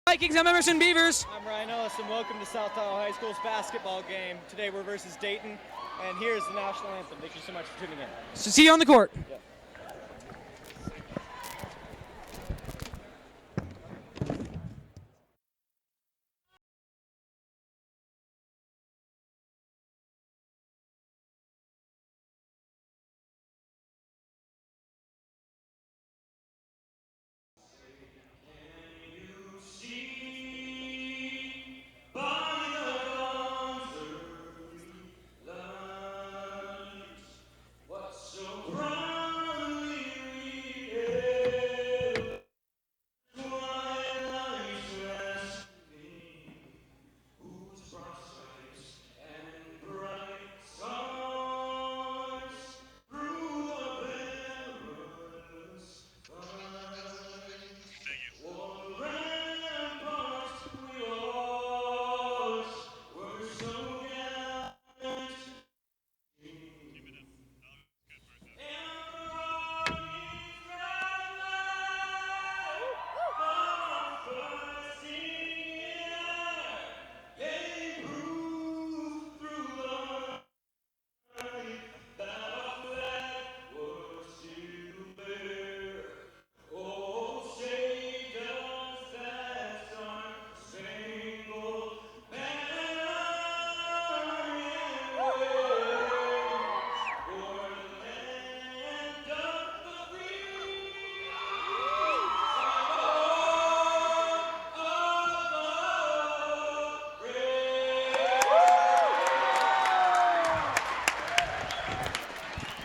Vikings, I'm Emerson Beavers. I'm Ryan Ellis, and welcome to South Tahoe High School's basketball game. Today we're versus Dayton, and here's the national anthem. Thank you so much for tuning in. So see you on the court. Yep.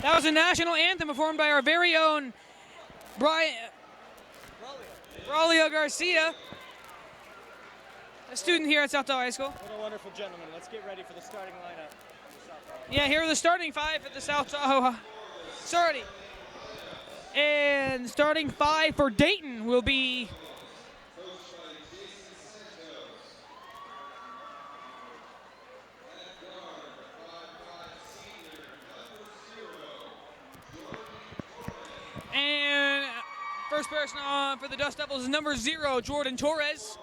That was a national anthem performed by our very own Braulio Garcia, a student here at South Tahoe High School. What a wonderful gentleman. Let's get ready for the starting lineup. Yeah, here are the starting five for the South Tahoe. Sorry. And starting five for Dayton will be and first person on for the Dust Devils is number 0, Jordan Torres.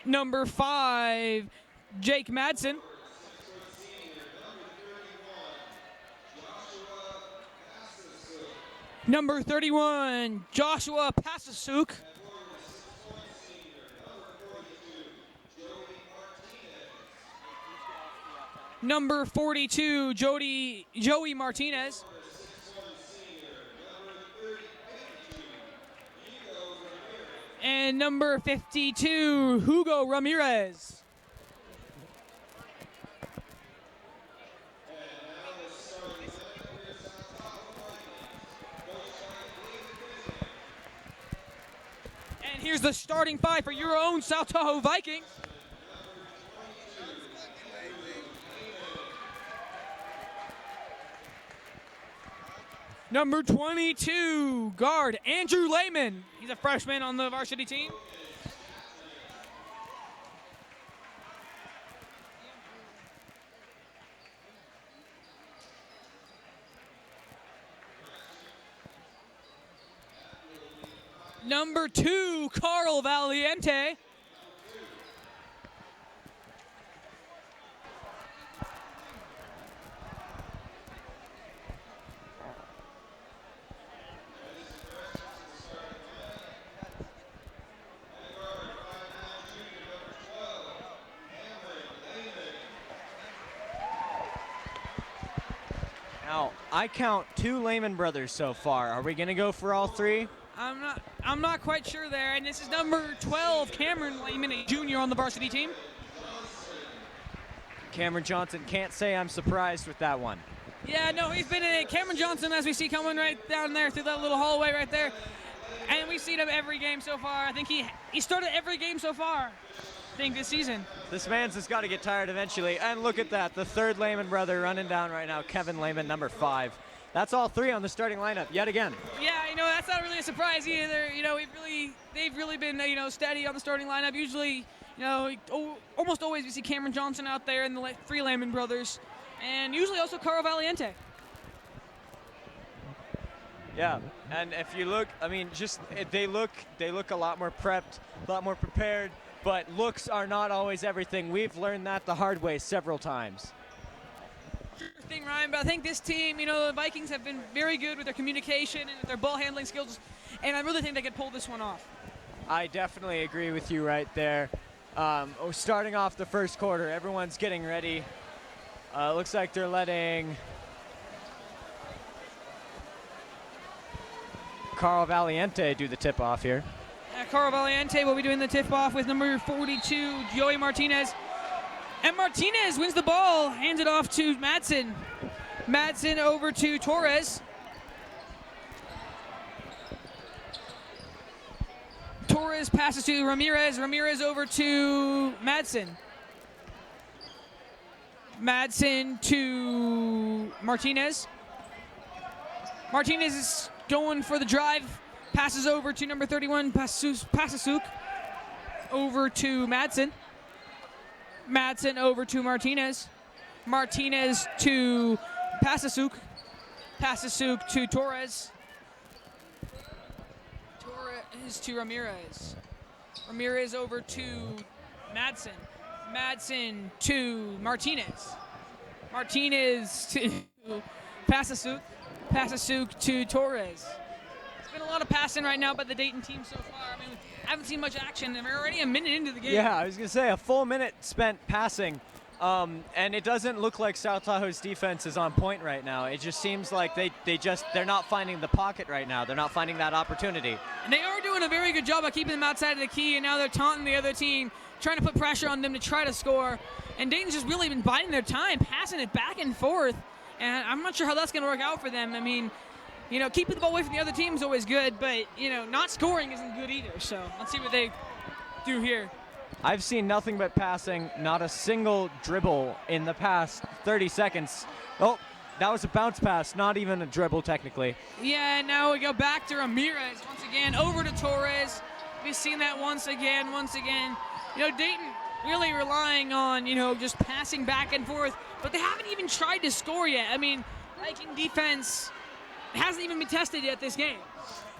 Number 5, Jake Madsen. Number 31, Joshua Pasasuk. Number 42, Joey Martinez. And number 52, Hugo Ramirez. And here's the starting five for your own South Tahoe Vikings. Number 22, guard Andrew Lehman. He's a freshman on the varsity team. Number 2, Carl Valiente. Now, I count 2 Lehman brothers so far. Are we going to go for all 3? I'm not quite sure there. And this is number 12, Cameron Lehman, a junior on the varsity team. Cameron Johnson, can't say I'm surprised with that one. Yeah, no, he's been in it. Cameron Johnson, as we see coming right down there through that little hallway right there. And we've seen him every game so far. I think he started every game so far, I think, this season. This man's just got to get tired eventually. And look at that, the 3rd Lehman brother running down right now, Kevin Lehman, number 5. That's all 3 on the starting lineup yet again. Yeah, that's not really a surprise either. They've really been, steady on the starting lineup. Usually, almost always we see Cameron Johnson out there and the 3 Lehman brothers, and usually also Carl Valiente. Yeah, and if you look, I mean, they look a lot more prepped, a lot more prepared, but looks are not always everything. We've learned that the hard way several times. Sure thing, Ryan, but I think this team, the Vikings have been very good with their communication and their ball handling skills, and I really think they could pull this one off. I definitely agree with you right there. Starting off the first quarter, everyone's getting ready. Looks like they're letting Carl Valiente do the tip-off here. Carl Valiente will be doing the tip-off with number 42, Joey Martinez. And Martinez wins the ball, hands it off to Madsen. Madsen over to Torres. Torres passes to Ramirez. Ramirez over to Madsen. Madsen to Martinez. Martinez is going for the drive. Passes over to number 31, Pasasuk. Over to Madsen. Madsen over to Martinez. Martinez to Pasasuk. Pasasuk to Torres. Torres to Ramirez. Ramirez over to Madsen. Madsen to Martinez. Martinez to Pasasuk. Pasasuk to Torres. It's been a lot of passing right now by the Dayton team so far. I mean, I haven't seen much action, and we're already a minute into the game. Yeah, I was going to say, a full minute spent passing, and it doesn't look like South Tahoe's defense is on point right now. It just seems like they're not finding the pocket right now. They're not finding that opportunity. And they are doing a very good job of keeping them outside of the key, and now they're taunting the other team, trying to put pressure on them to try to score. And Dayton's just really been biding their time, passing it back and forth, and I'm not sure how that's going to work out for them. I mean, keeping the ball away from the other team is always good, but, not scoring isn't good either. So let's see what they do here. I've seen nothing but passing, not a single dribble in the past 30 seconds. Oh, that was a bounce pass, not even a dribble technically. Yeah, and now we go back to Ramirez once again, over to Torres. We've seen that once again. Dayton really relying on, just passing back and forth, but they haven't even tried to score yet. I mean, Viking defense hasn't even been tested yet this game.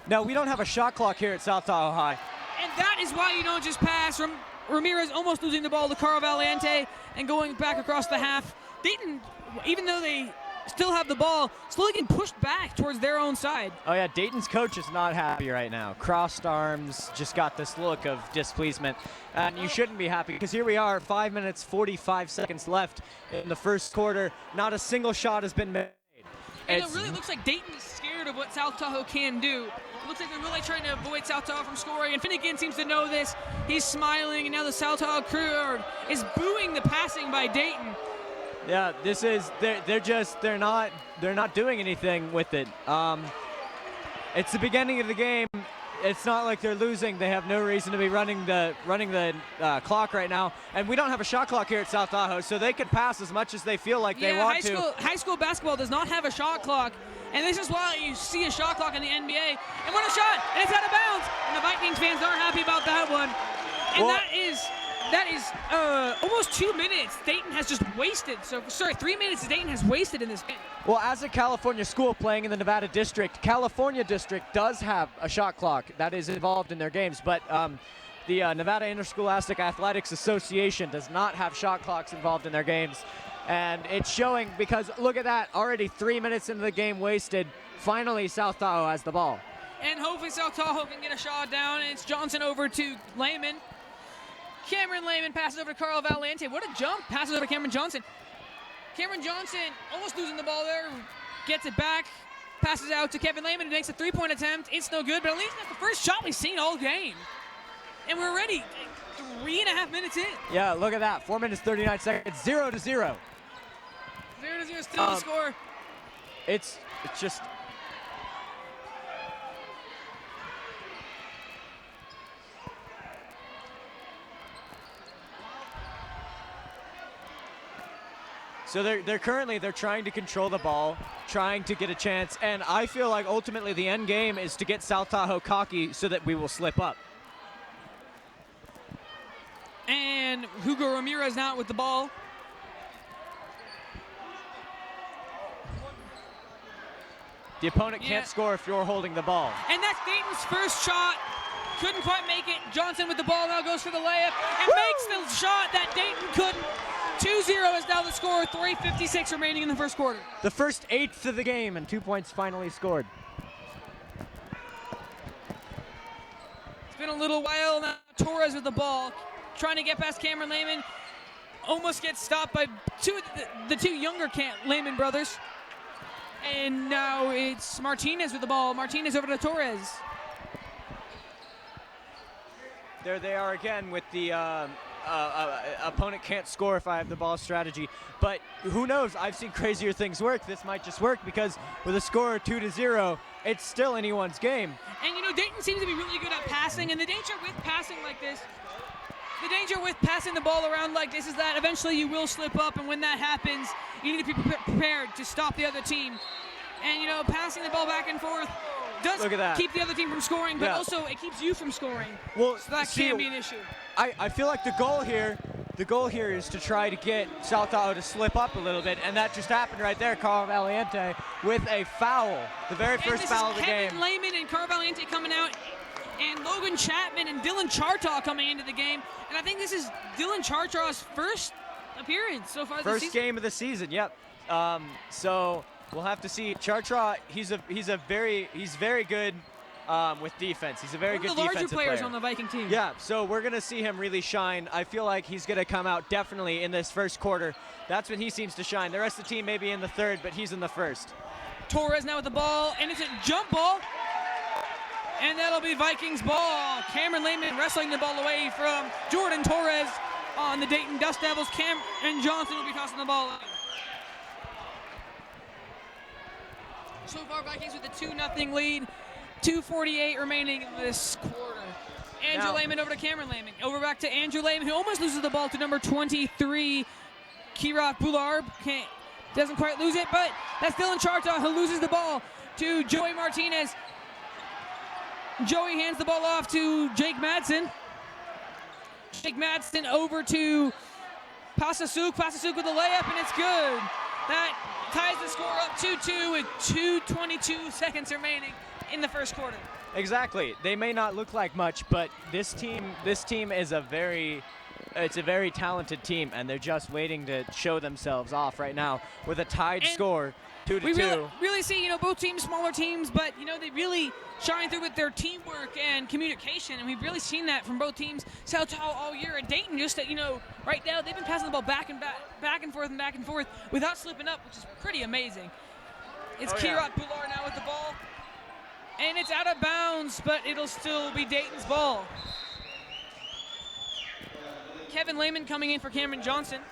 No, we don't have a shot clock here at South Tahoe High. And that is why you don't just pass. Ramirez almost losing the ball to Carl Valiente and going back across the half. Dayton, even though they still have the ball, slowly getting pushed back towards their own side. Oh yeah, Dayton's coach is not happy right now. Crossed arms, just got this look of displeasement. And you shouldn't be happy, because here we are, 5 minutes, 45 seconds left in the first quarter. Not a single shot has been made. And it really looks like Dayton is scared of what South Tahoe can do. It looks like they're really trying to avoid South Tahoe from scoring, and Finnegan seems to know this. He's smiling, and now the South Tahoe crew is booing the passing by Dayton. Yeah, they're not doing anything with it. It's the beginning of the game. It's not like they're losing. They have no reason to be running the clock right now. And we don't have a shot clock here at South Tahoe, so they could pass as much as they feel like they want to. High school basketball does not have a shot clock, and this is why you see a shot clock in the NBA. And what a shot! And it's out of bounds. And the Vikings fans aren't happy about that one. And that is almost 2 minutes Dayton has just wasted. 3 minutes Dayton has wasted in this game. Well, as a California school playing in the Nevada district, California district does have a shot clock that is involved in their games, but the Nevada Interscholastic Athletics Association does not have shot clocks involved in their games. And it's showing, because look at that, already 3 minutes into the game wasted. Finally, South Tahoe has the ball. And hopefully South Tahoe can get a shot down, and it's Johnson over to Lehman. Cameron Lehman passes over to Carl Valiente. What a jump. Passes over to Cameron Johnson. Cameron Johnson almost losing the ball there. Gets it back. Passes out to Kevin Lehman, who makes a three-point attempt. It's no good, but at least that's the first shot we've seen all game. And we're already 3.5 minutes in. Yeah, look at that. 4 minutes, 39 seconds. 0-0. 0-0 still the score. It's just... So they're currently trying to control the ball, trying to get a chance, and I feel like ultimately the end game is to get South Tahoe cocky so that we will slip up. And Hugo Ramirez now with the ball. The opponent can't score if you're holding the ball. And that's Dayton's first shot. Couldn't quite make it. Johnson with the ball now goes for the layup and makes the shot that Dayton couldn't. 2-0 is now the score. 3:56 remaining in the first quarter. The first eighth of the game, and 2 points finally scored. It's been a little while now. Torres with the ball, trying to get past Cameron Lehman. Almost gets stopped by the two younger Lehman brothers. And now it's Martinez with the ball. Martinez over to Torres. There they are again with the opponent can't score if I have the ball strategy. But who knows? I've seen crazier things work. This might just work because with a score of 2-0, it's still anyone's game. And you know, Dayton seems to be really good at passing, and the danger with passing like this, the danger with passing the ball around like this is that eventually you will slip up, and when that happens, you need to be prepared to stop the other team. And you know, passing the ball back and forth does keep the other team from scoring, but also it keeps you from scoring. Well, so that can be an issue. I feel like the goal here is to try to get South Tahoe to slip up a little bit, and that just happened right there. Carl Valiente with a foul, the very first foul of the game. Kevin Lehman and Carl Valiente coming out, and Logan Chapman and Dylan Chartaw coming into the game. And I think this is Dylan Chartaw's first appearance so far this season. First game of the season, yep. So we'll have to see. Chartaw, he's very good with defense. He's a very good defensive player. One of the larger players on the Viking team. Yeah, so we're going to see him really shine. I feel like he's going to come out definitely in this first quarter. That's when he seems to shine. The rest of the team may be in the third, but he's in the first. Torres now with the ball, and it's a jump ball. And that'll be Vikings ball. Cameron Lehman wrestling the ball away from Jordan Torres on the Dayton Dust Devils. Cameron Johnson will be tossing the ball in. So far, Vikings with a 2-0 lead. 2:48 remaining in this quarter. Andrew Lehman over to Cameron Lehman. Over back to Andrew Lehman, who almost loses the ball to number 23, Kirok Bularb. Doesn't quite lose it, but that's Dylan Chartaw who loses the ball to Joey Martinez. Joey hands the ball off to Jake Madsen. Jake Madsen over to Pasasuk. Pasasuk with the layup, and it's good. That ties the score up 2-2 with 2:22 seconds remaining in the first quarter. Exactly. They may not look like much, but this team is a very talented team, and they're just waiting to show themselves off right now with a tied score, 2-2. We really see, you know, both teams, smaller teams, but you know, they really shine through with their teamwork and communication, and we've really seen that from both teams. South Tahoe all year, and Dayton just, you know, right now they've been passing the ball back and forth without slipping up, which is pretty amazing. It's Kirok Bular now with the ball. And it's out of bounds, but it'll still be Dayton's ball. Kevin Lehman coming in for Cameron Johnson.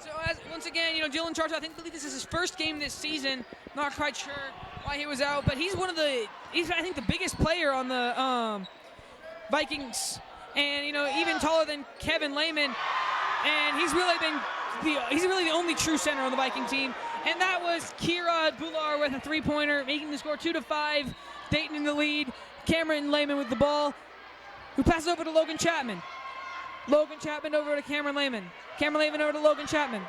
So once again, you know, Dylan Chartaw, I believe this is his first game this season. Not quite sure why he was out, but he's I think the biggest player on the Vikings, and you know, even taller than Kevin Lehman, and he's really the only true center on the Viking team. And that was Kira Bular with a three-pointer, making the score 2-5. Dayton in the lead. Cameron Lehman with the ball, who passes over to Logan Chapman. Logan Chapman over to Cameron Lehman. Cameron Lehman over to Logan Chapman.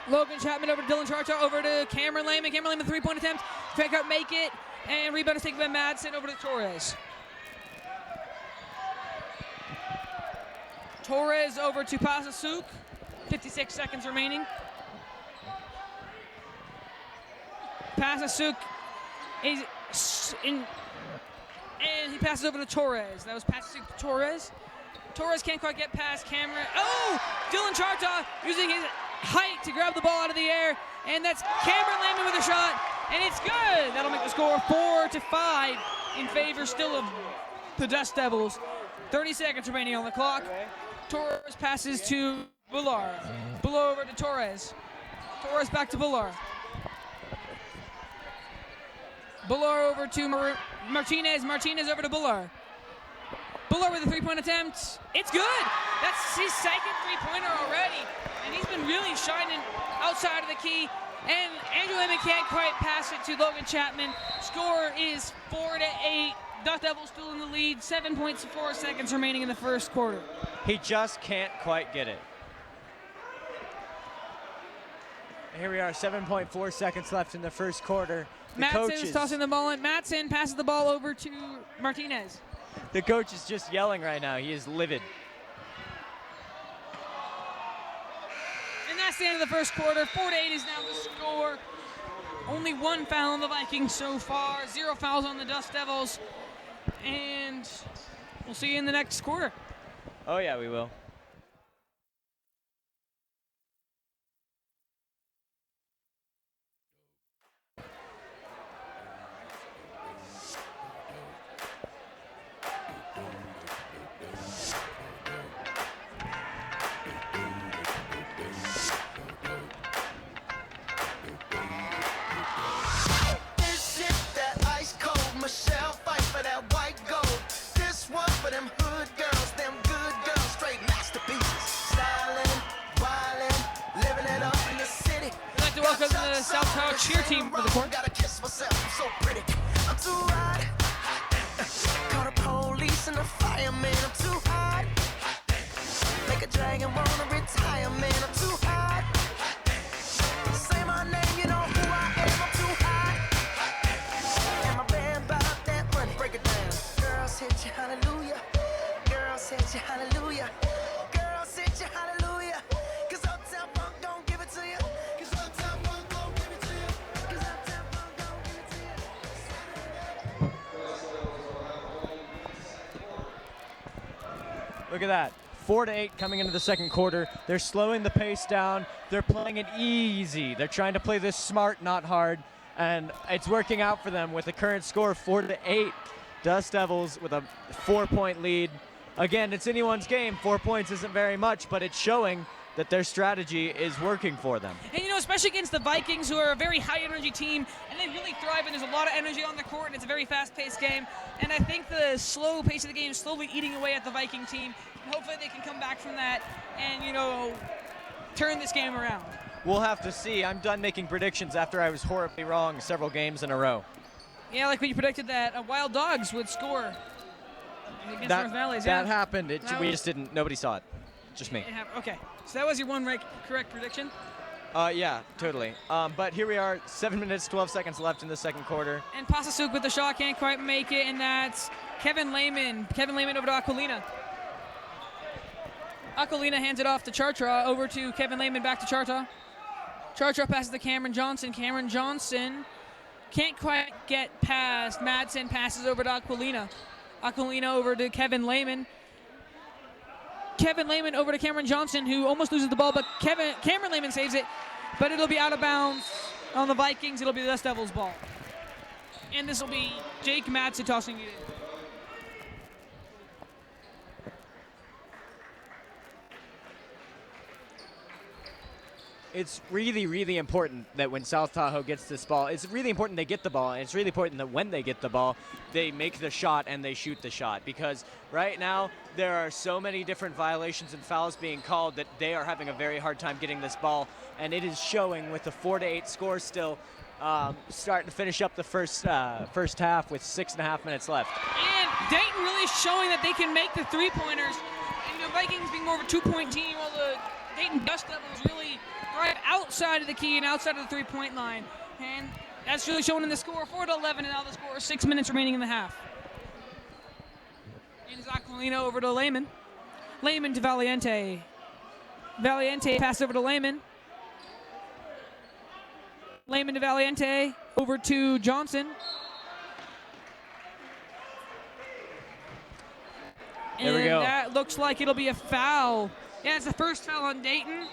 Logan Chapman over to Dylan Chartaw, over to Cameron Lehman. Cameron Lehman, three-point attempt. Fake out, make it. And rebound is taken by Madsen over to Torres. Torres over to Pasasuk. 56 seconds remaining. Pasasuk is in, and he passes over to Torres. That was Pasasuk to Torres. Torres can't quite get past Cameron. Oh! Dylan Chartaw using his height to grab the ball out of the air, and that's Cameron Lehman with a shot, and it's good. That'll make the score 4-5 in favor still of the Dust Devils. 30 seconds remaining on the clock. Torres passes to Bular. Bular over to Torres. Torres back to Bular. Bular over to Martinez. Martinez over to Bular. Bular with a three-point attempt. It's good. That's his second three-pointer already. And he's been really shining outside of the key. And Andrew Lehman can't quite pass it to Logan Chapman. Score is 4-8. Dust Devils still in the lead. 7.4 seconds remaining in the first quarter. He just can't quite get it. Here we are, 7.4 seconds left in the first quarter. Matson's tossing the ball in. Matson passes the ball over to Martinez. The coach is just yelling right now. He is livid. And that's the end of the first quarter. 4-8 is now the score. Only one foul on the Vikings so far. 0 fouls on the Dust Devils. And we'll see you in the next quarter. Oh, yeah, we will. Welcome to the South Tower cheer team for the court. I'm too hot. Call the police and the fireman. I'm too hot. Make a dragon wanna retire, man. I'm too hot. Say my name, you know who I am. I'm too hot. And my band bought that money. Break it down. Girls hit you, hallelujah. Girls hit you, hallelujah. Girls hit you, hallelujah. 'Cause Uptown Funk don't give it to you. Look at that. 4-8 coming into the second quarter. They're slowing the pace down. They're playing it easy. They're trying to play this smart, not hard. And it's working out for them with the current score of 4-8. Dust Devils with a 4-point lead. Again, it's anyone's game. 4 points isn't very much, but it's showing that their strategy is working for them. And, you know, especially against the Vikings, who are a very high-energy team, and they really thrive, and there's a lot of energy on the court, and it's a very fast-paced game. And I think the slow pace of the game is slowly eating away at the Viking team. And hopefully they can come back from that and, you know, turn this game around. We'll have to see. I'm done making predictions after I was horribly wrong several games in a row. Yeah, like when you predicted that Wild Dogs would score against North Valleys. That yeah. happened. We just didn't. Nobody saw it. Just me. Okay, so that was your one correct prediction? Yeah, totally. But here we are, 7 minutes, 12 seconds left in the second quarter. And Pasasuk with the shot can't quite make it, and that's Kevin Lehman. Kevin Lehman over to Aquilina. Aquilina hands it off to Chartra, over to Kevin Lehman, back to Chartra. Chartra passes to Cameron Johnson. Cameron Johnson can't quite get past. Madsen passes over to Aquilina. Aquilina over to Kevin Lehman. Kevin Lehman over to Cameron Johnson, who almost loses the ball, but Cameron Lehman saves it, but it'll be out of bounds on the Vikings. It'll be the Dust Devils' ball. And this will be Jake Madsen tossing it in. It's really, really important that when South Tahoe gets this ball, it's really important they get the ball, and it's really important that when they get the ball, they make the shot and they shoot the shot. Because right now, there are so many different violations and fouls being called that they are having a very hard time getting this ball, and it is showing with the 4-8 score still, starting to finish up the first half with 6.5 minutes left. And Dayton really is showing that they can make the three-pointers. And the Vikings being more of a two-point team, while the Dayton Dust Devils really drive outside of the key and outside of the three-point line. And that's really shown in the score, 4-11, and now the score is 6 minutes remaining in the half. And Aquilina over to Lehman. Lehman to Valiente. Valiente pass over to Lehman. Lehman to Valiente, over to Johnson. There we go. That looks like it'll be a foul. Yeah, it's the first foul on Dayton.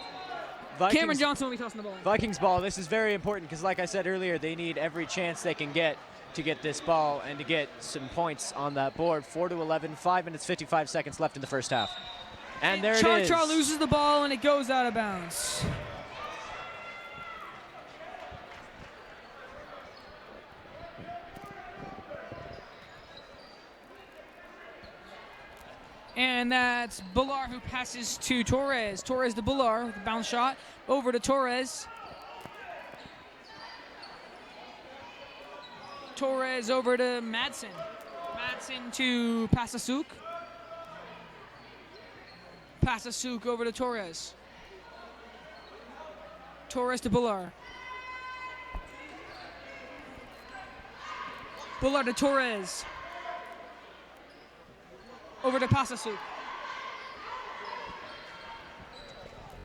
Cameron Johnson will be tossing the ball in. Vikings ball. This is very important because, like I said earlier, they need every chance they can get to get this ball and to get some points on that board. 4-11, 5 minutes, 55 seconds left in the first half. And there it is. Chartra loses the ball and it goes out of bounds. And that's Bullar who passes to Torres. Torres to Bullar with a bounce shot. Over to Torres. Torres over to Madsen. Madsen to Pasasuk. Pasasuk over to Torres. Torres to Bullard. Bullard to Torres. Over to Pasasuk.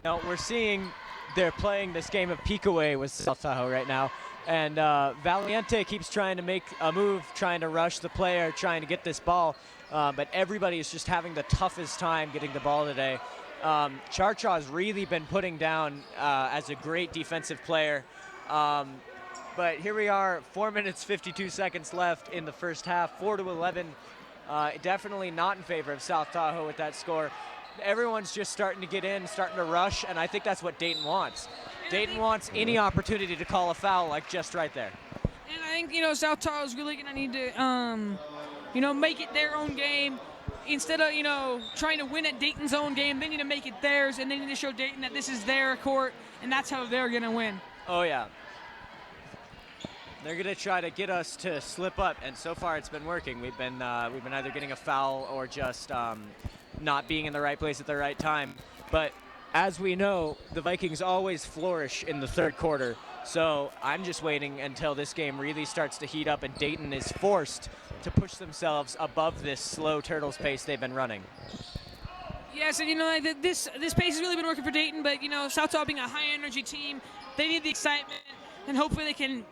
Now we're seeing they're playing this game of peek away with South Tahoe right now. And Valiente keeps trying to make a move, trying to rush the player, trying to get this ball. But everybody is just having the toughest time getting the ball today. Charchaw's really been putting down as a great defensive player. But here we are, 4 minutes, 52 seconds left in the first half, 4-11. Definitely not in favor of South Tahoe with that score. Everyone's just starting to get in, starting to rush, and I think that's what Dayton wants. Dayton wants any opportunity to call a foul, like just right there. And I think, South Tahoe's really going to need to, make it their own game. Instead of, trying to win at Dayton's own game, they need to make it theirs, and they need to show Dayton that this is their court, and that's how they're going to win. Oh, yeah. They're going to try to get us to slip up, and so far it's been working. We've been either getting a foul or just not being in the right place at the right time. But as we know, the Vikings always flourish in the third quarter. So I'm just waiting until this game really starts to heat up and Dayton is forced to push themselves above this slow Turtles pace they've been running. Yes, and this pace has really been working for Dayton, but South Tahoe being a high energy team, they need the excitement, and hopefully they can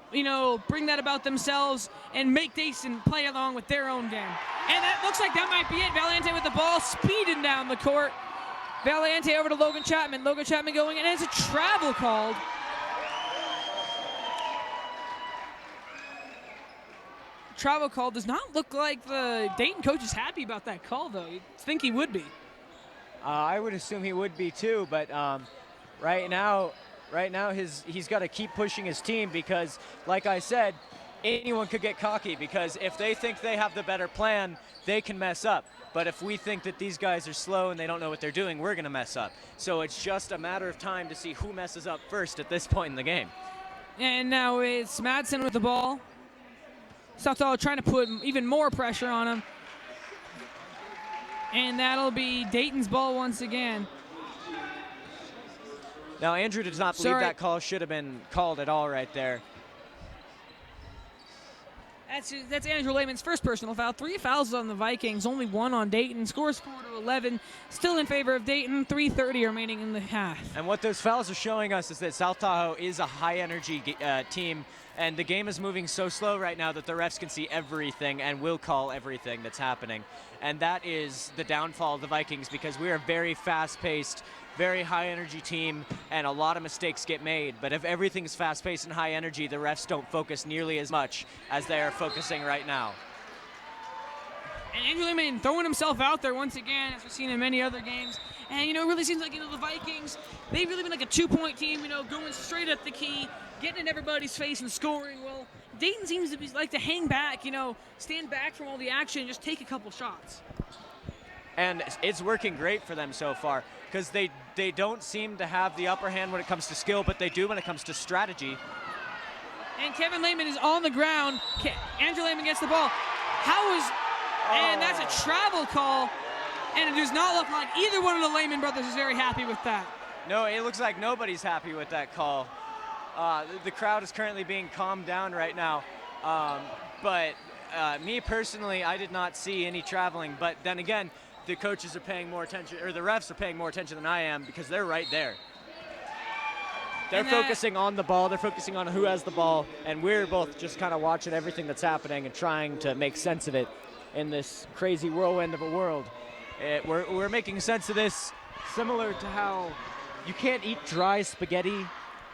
bring that about themselves and make Dayton play along with their own game. And that looks like that might be it. Valiente with the ball speeding down the court. Valiente over to Logan Chapman. Logan Chapman going in, and it's a travel called. Travel call does not look like the Dayton coach is happy about that call, though. You'd think he would be. I would assume he would be too, but right now he's got to keep pushing his team because, like I said, anyone could get cocky because if they think they have the better plan, they can mess up. But if we think that these guys are slow and they don't know what they're doing, we're going to mess up. So it's just a matter of time to see who messes up first at this point in the game. And now it's Madsen with the ball. South Tahoe trying to put even more pressure on him. And that'll be Dayton's ball once again. Now, Andrew does not believe that call should have been called at all right there. That's Andrew Lehman's first personal foul. 3 fouls on the Vikings, only 1 on Dayton. Scores 4-11, still in favor of Dayton. 3:30 remaining in the half. And what those fouls are showing us is that South Tahoe is a high-energy team, and the game is moving so slow right now that the refs can see everything and will call everything that's happening. And that is the downfall of the Vikings because we are a very fast-paced, very high-energy team, and a lot of mistakes get made. But if everything's fast-paced and high energy, the refs don't focus nearly as much as they are focusing right now. And Andrew Lehman throwing himself out there once again, as we've seen in many other games. And, it really seems like, the Vikings, they've really been like a 2-point team, going straight at the key, getting in everybody's face and scoring. Well, Dayton seems to like to hang back, stand back from all the action and just take a couple shots. And it's working great for them so far because they don't seem to have the upper hand when it comes to skill, but they do when it comes to strategy. And Kevin Lehman is on the ground. Andrew Lehman gets the ball. And that's a travel call, and it does not look like either one of the Lehman brothers is very happy with that. No, it looks like nobody's happy with that call. The crowd is currently being calmed down right now, but me personally, I did not see any traveling, but then again, the coaches are paying more attention, or the refs are paying more attention than I am because they're right there. They're focusing on the ball, they're focusing on who has the ball, and we're both just kind of watching everything that's happening and trying to make sense of it in this crazy whirlwind of a world. We're making sense of this similar to how you can't eat dry spaghetti,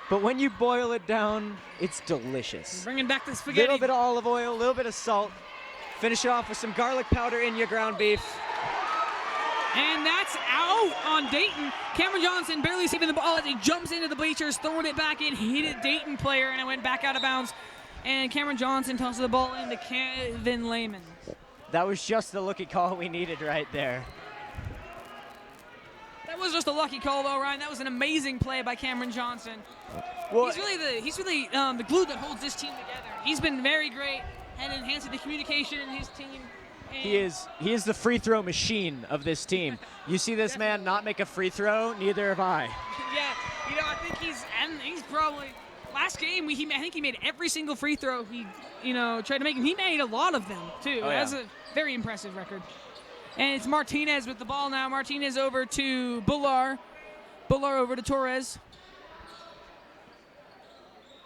but when you boil it down, it's delicious. Bringing back the spaghetti. A little bit of olive oil, a little bit of salt. Finish it off with some garlic powder in your ground beef. And that's out on Dayton. Cameron Johnson barely saving the ball as he jumps into the bleachers, throwing it back in. He hit a Dayton player, and it went back out of bounds. And Cameron Johnson tosses the ball into Kevin Lehman. That was just the lucky call we needed right there. That was just a lucky call, though, Ryan. That was an amazing play by Cameron Johnson. Well, he's really the glue that holds this team together. He's been very great. and enhancing the communication in his team. And He is the free throw machine of this team. You see this man not make a free throw, neither have I. Yeah, I think he's probably last game. I think he made every single free throw he tried to make. He made a lot of them too. Oh, yeah. That's a very impressive record. And it's Martinez with the ball now. Martinez over to Bullar. Bullar over to Torres.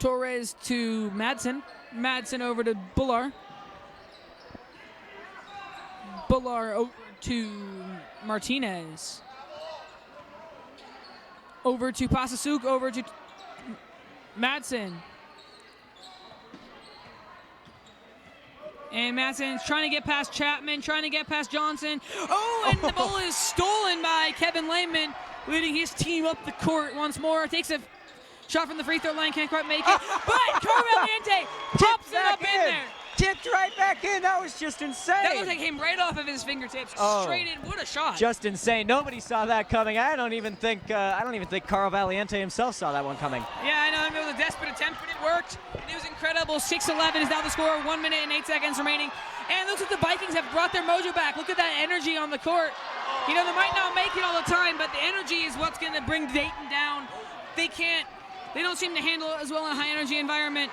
Torres to Madsen. Madsen over to Bullar. Bullar over to Martinez. Over to Pasasuk, over to Madsen. And Madsen's trying to get past Chapman, trying to get past Johnson. Oh, and the ball is stolen by Kevin Lehman, leading his team up the court once more. Takes a shot from the free throw line, can't quite make it. But Carl Valiente pops it up in there. Tipped right back in. That was just insane. That looked like it came right off of his fingertips, straight in. What a shot! Just insane. Nobody saw that coming. I don't even think Carl Valiente himself saw that one coming. Yeah, I know. It was a desperate attempt, but it worked. It was incredible. 6-11 is now the score. 1 minute and 8 seconds remaining. And it looks like the Vikings have brought their mojo back. Look at that energy on the court. They might not make it all the time, but the energy is what's going to bring Dayton down. They don't seem to handle it as well in a high energy environment.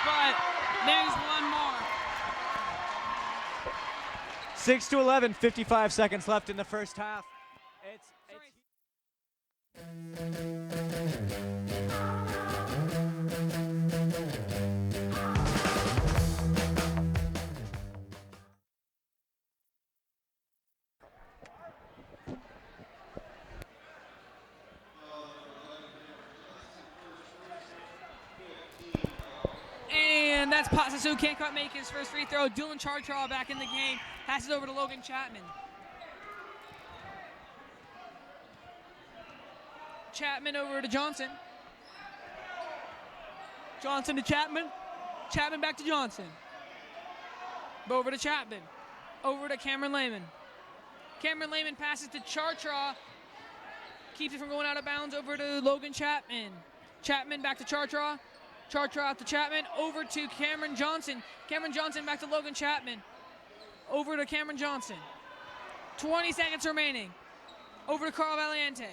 But there's one more. 6-11, 55 seconds left in the first half. And that's Pasasuk, can't quite make his first free throw. Dylan Chartraw back in the game. Passes over to Logan Chapman. Chapman over to Johnson. Johnson to Chapman. Chapman back to Johnson. Over to Chapman. Over to Cameron Lehman. Cameron Lehman passes to Chartraw. Keeps it from going out of bounds over to Logan Chapman. Chapman back to Chartraw. Chartraw out to Chapman, over to Cameron Johnson. Cameron Johnson back to Logan Chapman. Over to Cameron Johnson. 20 seconds remaining. Over to Carl Valiente.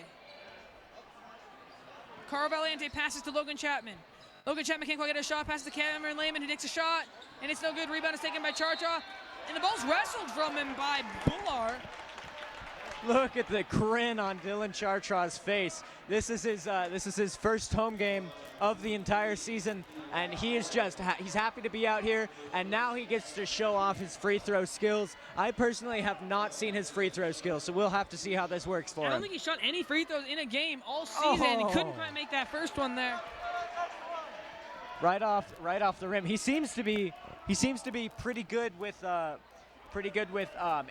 Carl Valiente passes to Logan Chapman. Logan Chapman can't quite get a shot. Passes to Cameron Lehman, who takes a shot. And it's no good. Rebound is taken by Chartraw. And the ball's wrestled from him by Bullar. Look at the grin on Dylan Chartraw's face. This is his first home game of the entire season, and he is he's happy to be out here, and now he gets to show off his free throw skills. I personally have not seen his free throw skills, so we'll have to see how this works for him. I don't think he shot any free throws in a game all season. He couldn't quite make that first one there. Right off the rim. He seems to be pretty good with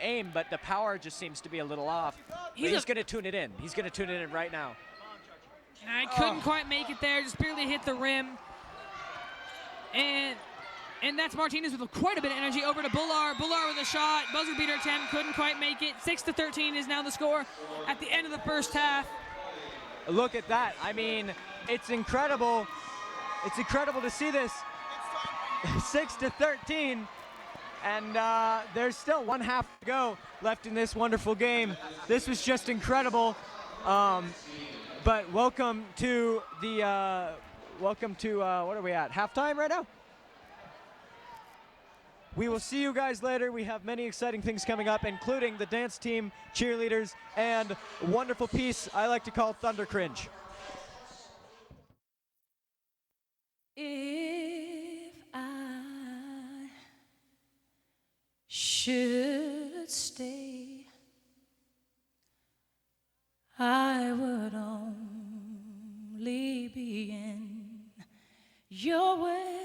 aim, but the power just seems to be a little off. He's going to tune it in. He's going to tune it in right now. I couldn't quite make it there. Just barely hit the rim. And that's Martinez with quite a bit of energy over to Bullar. Bullar with a shot. Buzzer beater attempt. Couldn't quite make it. 6-13 is now the score at the end of the first half. Look at that. I mean, it's incredible. It's incredible to see this. 6-13. And there's still one half to go left in this wonderful game. This was just incredible. But welcome to what are we at? Halftime right now? We will see you guys later. We have many exciting things coming up, including the dance team, cheerleaders, and a wonderful piece I like to call Thunder Cringe. If I should stay, I would only be in your way.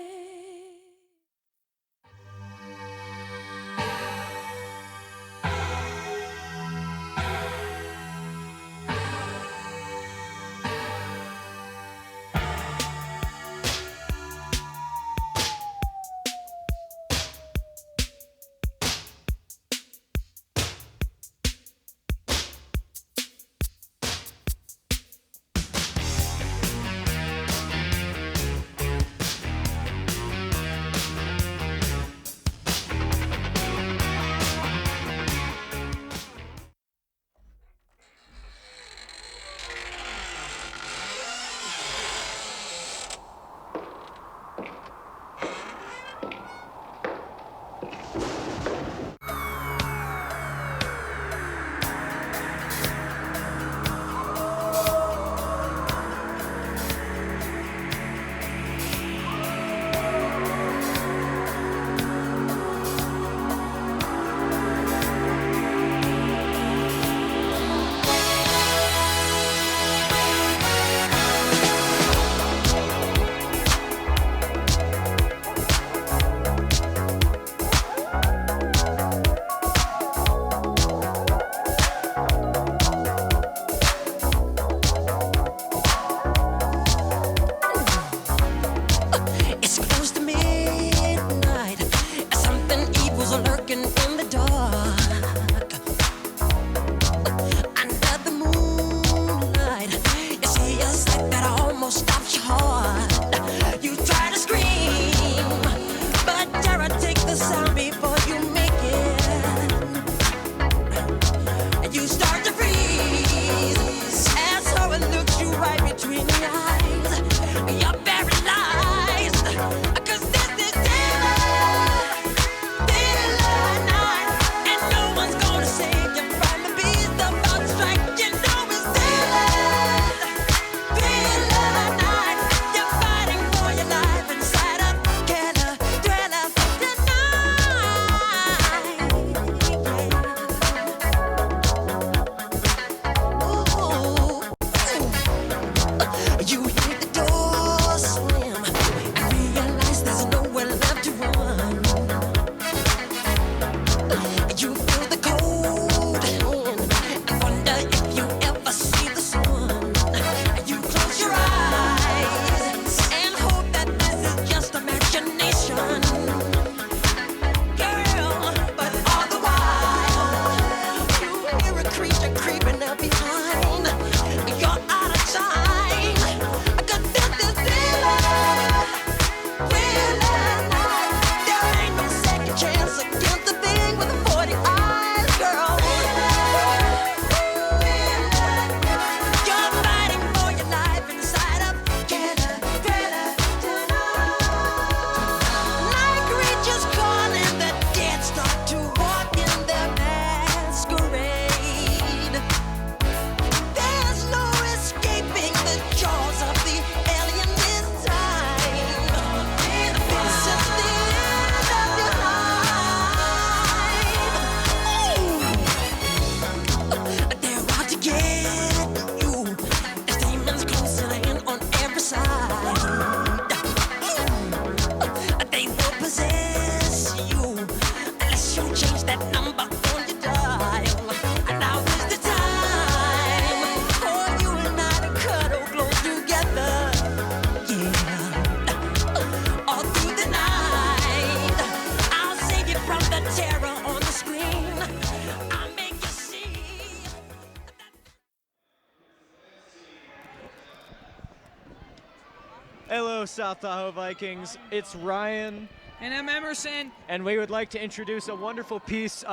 Hello, South Tahoe Vikings. It's Ryan. And I'm Emerson. And we would like to introduce a wonderful piece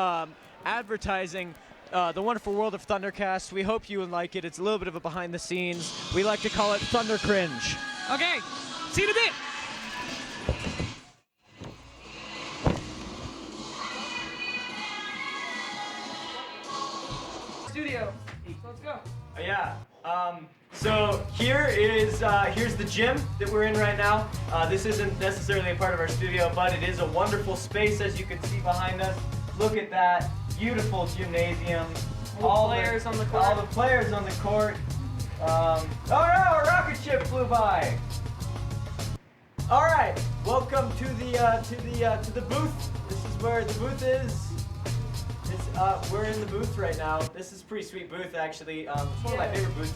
advertising the wonderful world of Thundercast. We hope you would like it. It's a little bit of a behind the scenes. We like to call it Thunder Cringe. Okay, see you in a bit. Studio. So let's go. Yeah. So here's the gym that we're in right now. This isn't necessarily a part of our studio, but it is a wonderful space, as you can see behind us. Look at that beautiful gymnasium. All the players on the court. All the players on the court. Oh no, a rocket ship flew by. All right, welcome to the booth. This is where the booth is. We're in the booth right now. This is a pretty sweet booth, actually. It's one of my favorite booths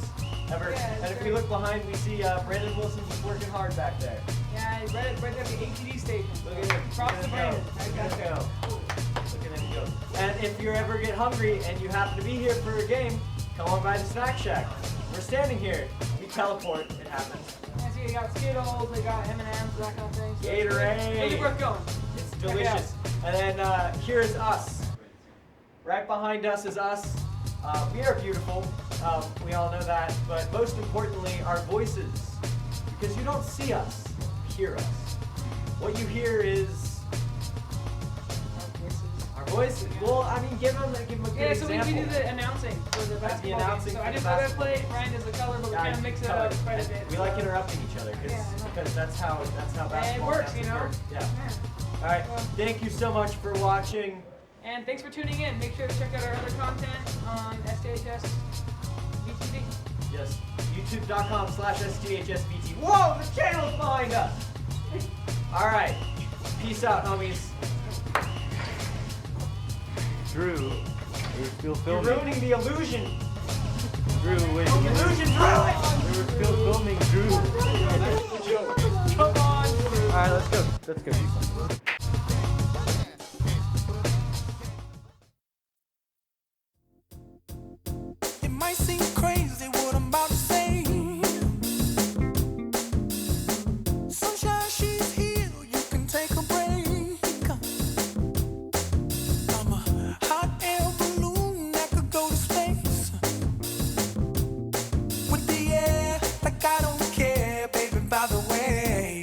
ever. Yeah, and if we look behind, we see Brandon Wilson's just working hard back there. Yeah, right there at the ATD station. Look at him. Props to Brandon. Look at him go. Look at him go. And if you ever get hungry and you happen to be here for a game, come on by the Snack Shack. We're standing here. We teleport. It happens. Yeah, see, they got Skittles, they got M&M's, that kind of thing. So Gatorade. Really worth going. It's delicious. And then here's us. Right behind us is us. We are beautiful. We all know that. But most importantly, our voices. Because you don't see us, you hear us. What you hear is our voices. Well, I mean, give them a good so example. we do the announcing for the basketball announcing game. So for I the do color basketball play, game. Ryan does the color, but we Yeah, kind of mix it up quite a bit. We like interrupting each other because that's how basketball works, you know? works. Yeah. Yeah. All right. Thank you so much for watching. And thanks for tuning in. Make sure to check out our other content on STHS VTV. Yes. YouTube.com/STHSVT. Whoa, the channel's behind us. All right. Peace out, homies. Drew, we're still You're filming. ruining the illusion. Drew, wait. The illusion's ruined. We're still filming, Drew. Come on. All right, let's go. Let's go do something. It might seem crazy what I'm about to say. Sunshine, she's here, you can take a break. I'm a hot air balloon that could go to space. With the air, like I don't care, baby, by the way.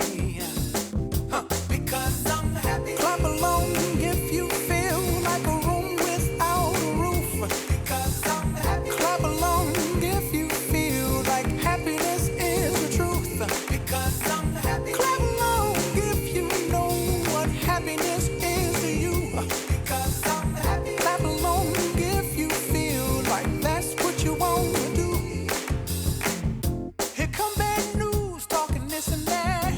Because I'm happy. Clap along if you feel like a room without a roof. Because I'm happy. Clap along if you feel like happiness is the truth. Because I'm happy. Clap along if you know what happiness is to you. Because I'm happy. Clap along if you feel like that's what you want to do. Here come bad news, talking this and that.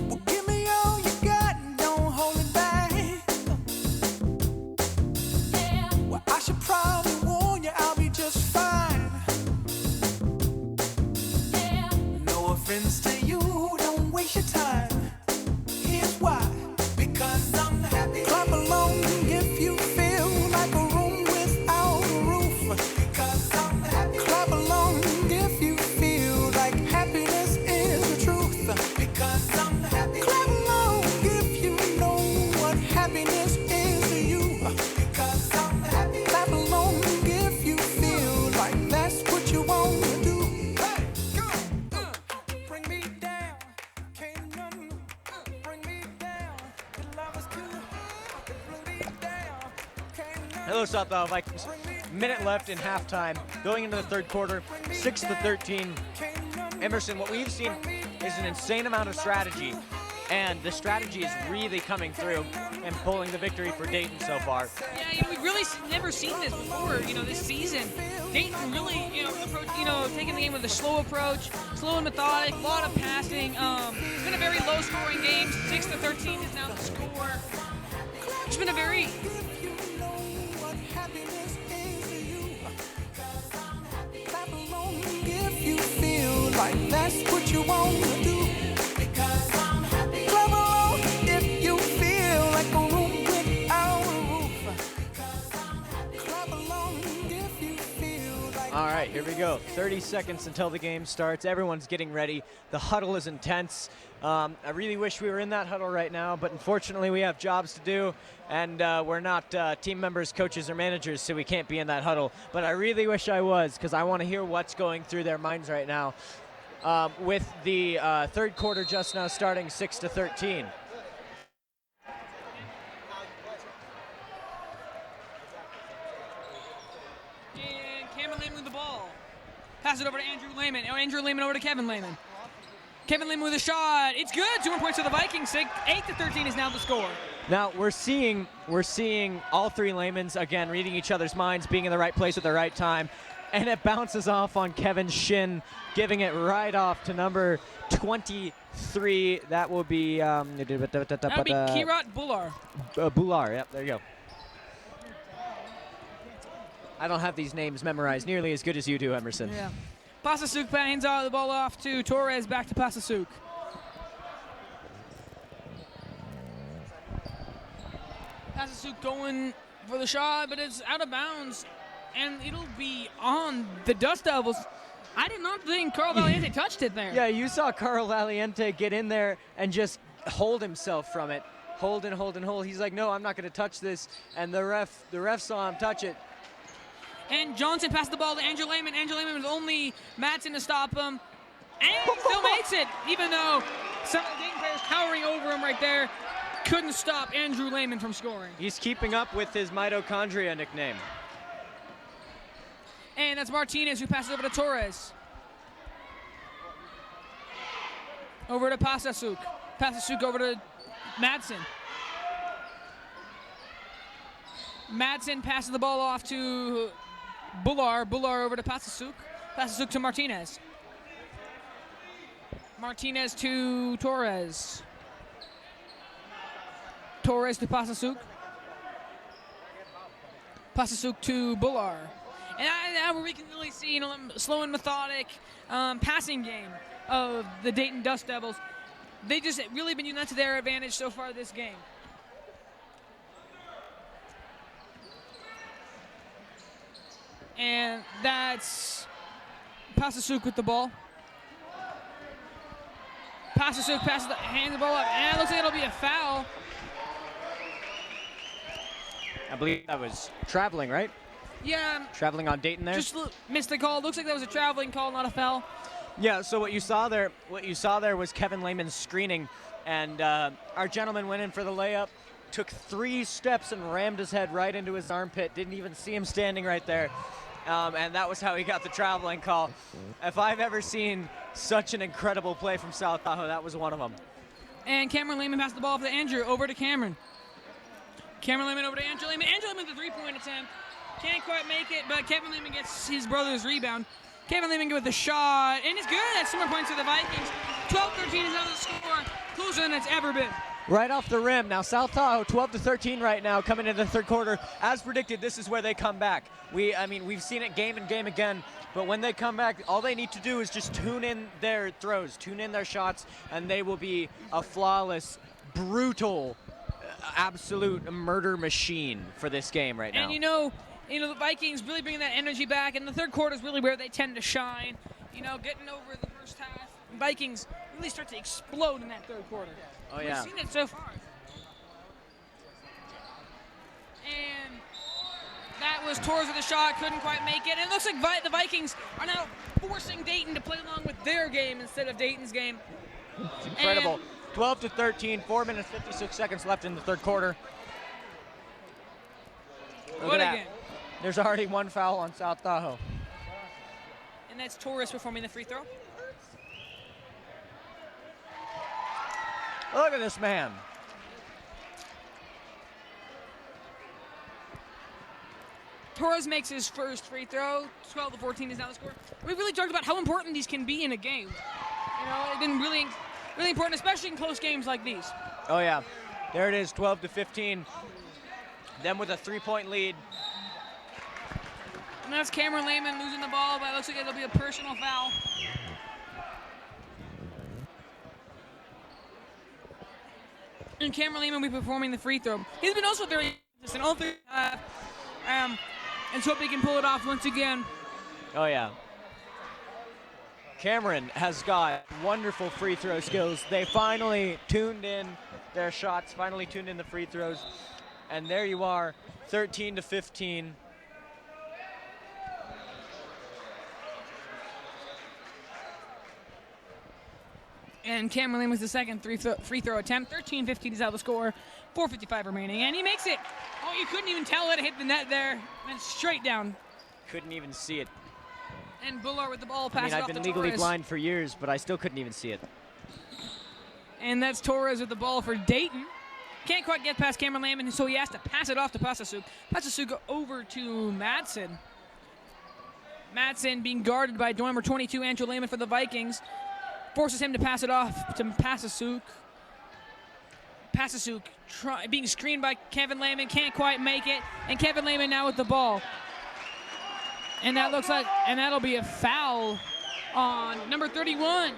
Well, give me all you got and don't hold it back. Well, I should probably warn you, I'll be just fine. No offense to you, don't waste your time. Here's why. Because I'm happy. Clap along if you feel like a room without a roof. Because I'm happy. Clap along if you feel like happiness is the truth. Because I'm happy. Clap along if you know what happiness is to you. Because I'm happy. Clap along if you feel like that's what you want to do. Hey, go! Bring me down. Can't none bring me down. Your love is cool. Bring me down. Can't none Hello, South Tahoe Vikings. Minute left in halftime. Going into the third quarter, 6-13. Emerson, what we've seen is an insane amount of strategy, and the strategy is really coming through and pulling the victory for Dayton so far. Yeah, we've really never seen this before, this season. Dayton really, taking the game with a slow approach, slow and methodic, a lot of passing. It's been a very low-scoring game. 6-13 is now the score. It's been a very if you feel like that's what you want to do. Because I'm happy. Clap along if you feel like a room without a roof. Because I'm happy. Clap along if you feel like All right, here here we go. 30 seconds until the game starts. Everyone's getting ready. The huddle is intense. I really wish we were in that huddle right now, but unfortunately we have jobs to do, and we're not team members, coaches, or managers, so we can't be in that huddle. But I really wish I was, because I want to hear what's going through their minds right now. With the third quarter just now starting 6-13. And Cameron Lehman with the ball. Pass it over to Andrew Lehman. Andrew Lehman over to Kevin Lehman. Kevin Lehman with a shot. It's good. 2 more points for the Vikings. 8-13 is now the score. Now we're seeing all three Lehmans again reading each other's minds, being in the right place at the right time, and it bounces off on Kevin's shin, giving it right off to number 23. That will be That would be Kirat Bular. Bular. Yep, there you go. I don't have these names memorized nearly as good as you do, Emerson. Yeah. Pasasuk hands out the ball off to Torres, back to Pasasuk. Pasasuk going for the shot, but it's out of bounds, and it'll be on the Dust Devils. I did not think Carl Valiente touched it there. Yeah, you saw Carl Valiente get in there and just hold himself from it. Hold and hold and hold. He's like, no, I'm not going to touch this, and the ref saw him touch it. And Johnson passed the ball to Andrew Lehman. Andrew Lehman was only Madsen to stop him. And he still makes it, even though some of the Dayton players towering over him right there couldn't stop Andrew Lehman from scoring. He's keeping up with his mitochondria nickname. And that's Martinez who passes over to Torres. Over to Pasasuk. Pasasuk over to Madsen. Madsen passes the ball off to Bular. Bular over to Pasasuk. Pasasuk to Martinez. Martinez to Torres. Torres to Pasasuk. Pasasuk to Bular. And we can really see slow and methodic passing game of the Dayton Dust Devils. They just really been using that to their advantage so far this game. And that's Pasasuk with the ball. Pasasuk hands the ball up, and it looks like it'll be a foul. I believe that was traveling, right? Yeah. Traveling on Dayton there. Just missed the call. Looks like that was a traveling call, not a foul. Yeah. So what you saw there was Kevin Lehman's screening, and our gentleman went in for the layup, took 3 steps and rammed his head right into his armpit. Didn't even see him standing right there. And that was how he got the traveling call. If I've ever seen such an incredible play from South Tahoe, that was one of them. And Cameron Lehman passed the ball to Andrew, over to Cameron. Cameron Lehman over to Andrew Lehman. Andrew Lehman with a 3-point attempt. Can't quite make it, but Kevin Lehman gets his brother's rebound. Kevin Lehman with the shot, and it's good. That's 2 more points for the Vikings. 12-13 is now the score, closer than it's ever been. Right off the rim. Now South Tahoe 12-13 right now coming into the third quarter. As predicted, this is where they come back. We've seen it game and game again, but when they come back, all they need to do is just tune in their throws, tune in their shots, and they will be a flawless, brutal, absolute murder machine for this game right now. And the Vikings really bringing that energy back, and the third quarter is really where they tend to shine. Getting over the first half. Vikings really start to explode in that third quarter. Oh, yeah. We've seen it so far. And that was Torres with a shot, couldn't quite make it. And it looks like the Vikings are now forcing Dayton to play along with their game instead of Dayton's game. It's incredible. 12-13, 4 minutes, 56 seconds left in the third quarter. Look at that. Game. There's already 1 foul on South Tahoe. And that's Torres performing the free throw. Look at this man. Torres makes his first free throw. 12-14 is now the score. We really talked about how important these can be in a game. It's been really, really important, especially in close games like these. Oh, yeah. There it is, 12-15. Them with a 3-point lead. And that's Cameron Lehman losing the ball, but it looks like it'll be a personal foul. And Cameron Lehman will be performing the free throw. He's been also very consistent all three. And so hope he can pull it off once again. Oh, yeah. Cameron has got wonderful free throw skills. They finally tuned in their shots, finally tuned in the free throws. And there you are, 13-15. And Cameron Lehman was the second free throw attempt. 13-15 is out the score. 4:55 remaining, and he makes it. Oh, you couldn't even tell it hit the net there. Went straight down. Couldn't even see it. And Bullard with the ball I passes mean, off I've to been legally Torres. blind for years, but I still couldn't even see it. And that's Torres with the ball for Dayton. Can't quite get past Cameron Lehman, so he has to pass it off to Pasasuk. Pasasuk over to Madsen. Madsen being guarded by number 22, Andrew Lehman for the Vikings. Forces him to pass it off to Pasasuk. Pasasuk being screened by Kevin Lehman, can't quite make it. And Kevin Lehman now with the ball. And that looks like, and that'll be a foul on number 31.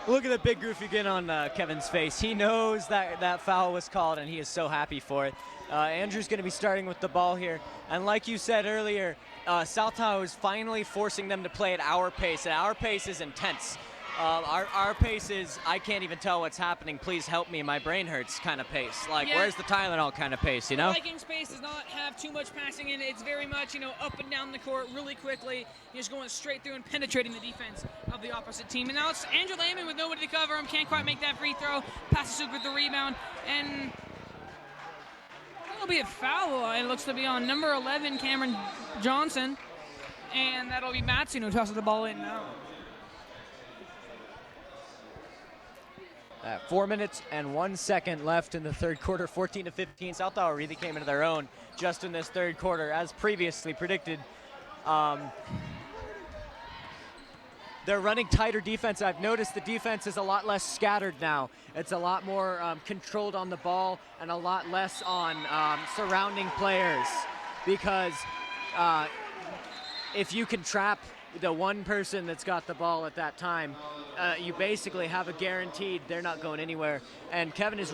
Look at the big goof you get on Kevin's face. He knows that foul was called, and he is so happy for it. Andrew's going to be starting with the ball here. And like you said earlier, South Tahoe is finally forcing them to play at our pace, and our pace is intense. Our pace is, I can't even tell what's happening, please help me, my brain hurts kind of pace. Like, Yeah. where's the Tylenol kind of pace, you know? Vikings pace does not have too much passing in it. It's very much, up and down the court really quickly. You're just going straight through and penetrating the defense of the opposite team. And now it's Andrew Lehman with nobody to cover him. Can't quite make that free throw. Pasasuk with the rebound. And that'll be a foul. It looks to be on number 11, Cameron Johnson. And that'll be Matson who tosses the ball in now. 4 minutes and 1 second left in the third quarter, 14-15. South Tahoe really came into their own just in this third quarter, as previously predicted. They're running tighter defense. I've noticed the defense is a lot less scattered now. It's a lot more controlled on the ball and a lot less on surrounding players, because if you can trap the one person that's got the ball at that time, you basically have a guaranteed they're not going anywhere. And Kevin and